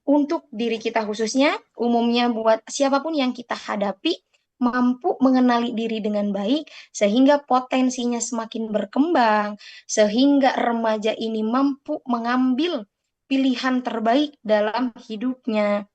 untuk diri kita khususnya, umumnya buat siapapun yang kita hadapi, mampu mengenali diri dengan baik, sehingga potensinya semakin berkembang, sehingga remaja ini mampu mengambil pilihan terbaik dalam hidupnya,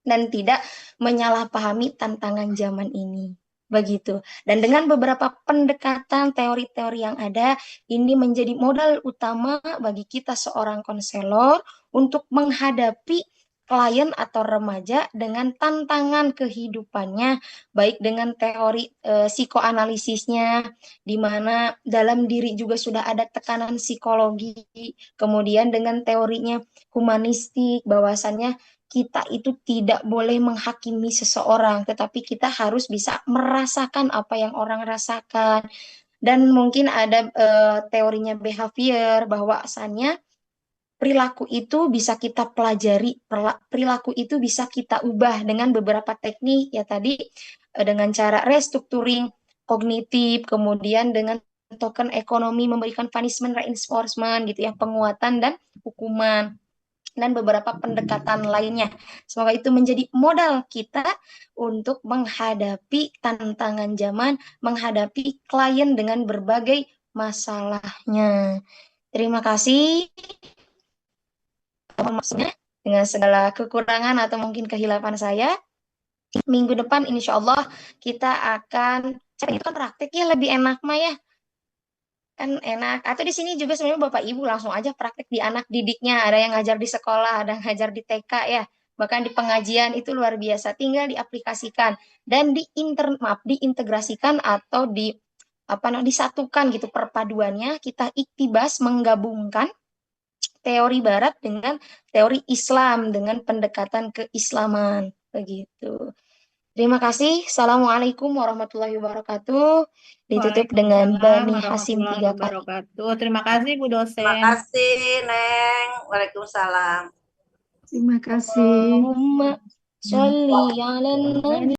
dan tidak menyalahpahami tantangan zaman ini. Begitu. Dan dengan beberapa pendekatan teori-teori yang ada, ini menjadi modal utama bagi kita seorang konselor untuk menghadapi klien atau remaja dengan tantangan kehidupannya, baik dengan teori psikoanalisisnya, di mana dalam diri juga sudah ada tekanan psikologi, kemudian dengan teorinya humanistik, bahwasannya kita itu tidak boleh menghakimi seseorang, tetapi kita harus bisa merasakan apa yang orang rasakan. Dan mungkin ada teorinya behavior, bahwasannya perilaku itu bisa kita pelajari, perilaku itu bisa kita ubah dengan beberapa teknik, ya tadi dengan cara restructuring kognitif, kemudian dengan token ekonomi memberikan punishment reinforcement gitu ya, penguatan dan hukuman, dan beberapa pendekatan lainnya. Semoga itu menjadi modal kita untuk menghadapi tantangan zaman, menghadapi klien dengan berbagai masalahnya. Terima kasih. Maksudnya dengan segala kekurangan atau mungkin kehilapan saya, minggu depan insya Allah kita akan, itu kan prakteknya lebih enak mah ya, kan enak. Atau di sini juga sebenarnya Bapak Ibu langsung aja praktek di anak didiknya. Ada yang ngajar di sekolah, ada yang ngajar di TK ya. bahkan di pengajian itu luar biasa. Tinggal diaplikasikan dan diintegrasikan atau disatukan gitu perpaduannya. Kita iktibas menggabungkan teori Barat dengan teori Islam dengan pendekatan keislaman begitu. Terima kasih. Assalamualaikum warahmatullahi wabarakatuh. Ditutup dengan Waalaikumsalam Bani Hasim warahmatullahi 3 kali. wabarakatuh. Terima kasih Bu Terima dosen. kasih, Neng. Waalaikumsalam. Terima kasih. Allahumma sholli ala nabi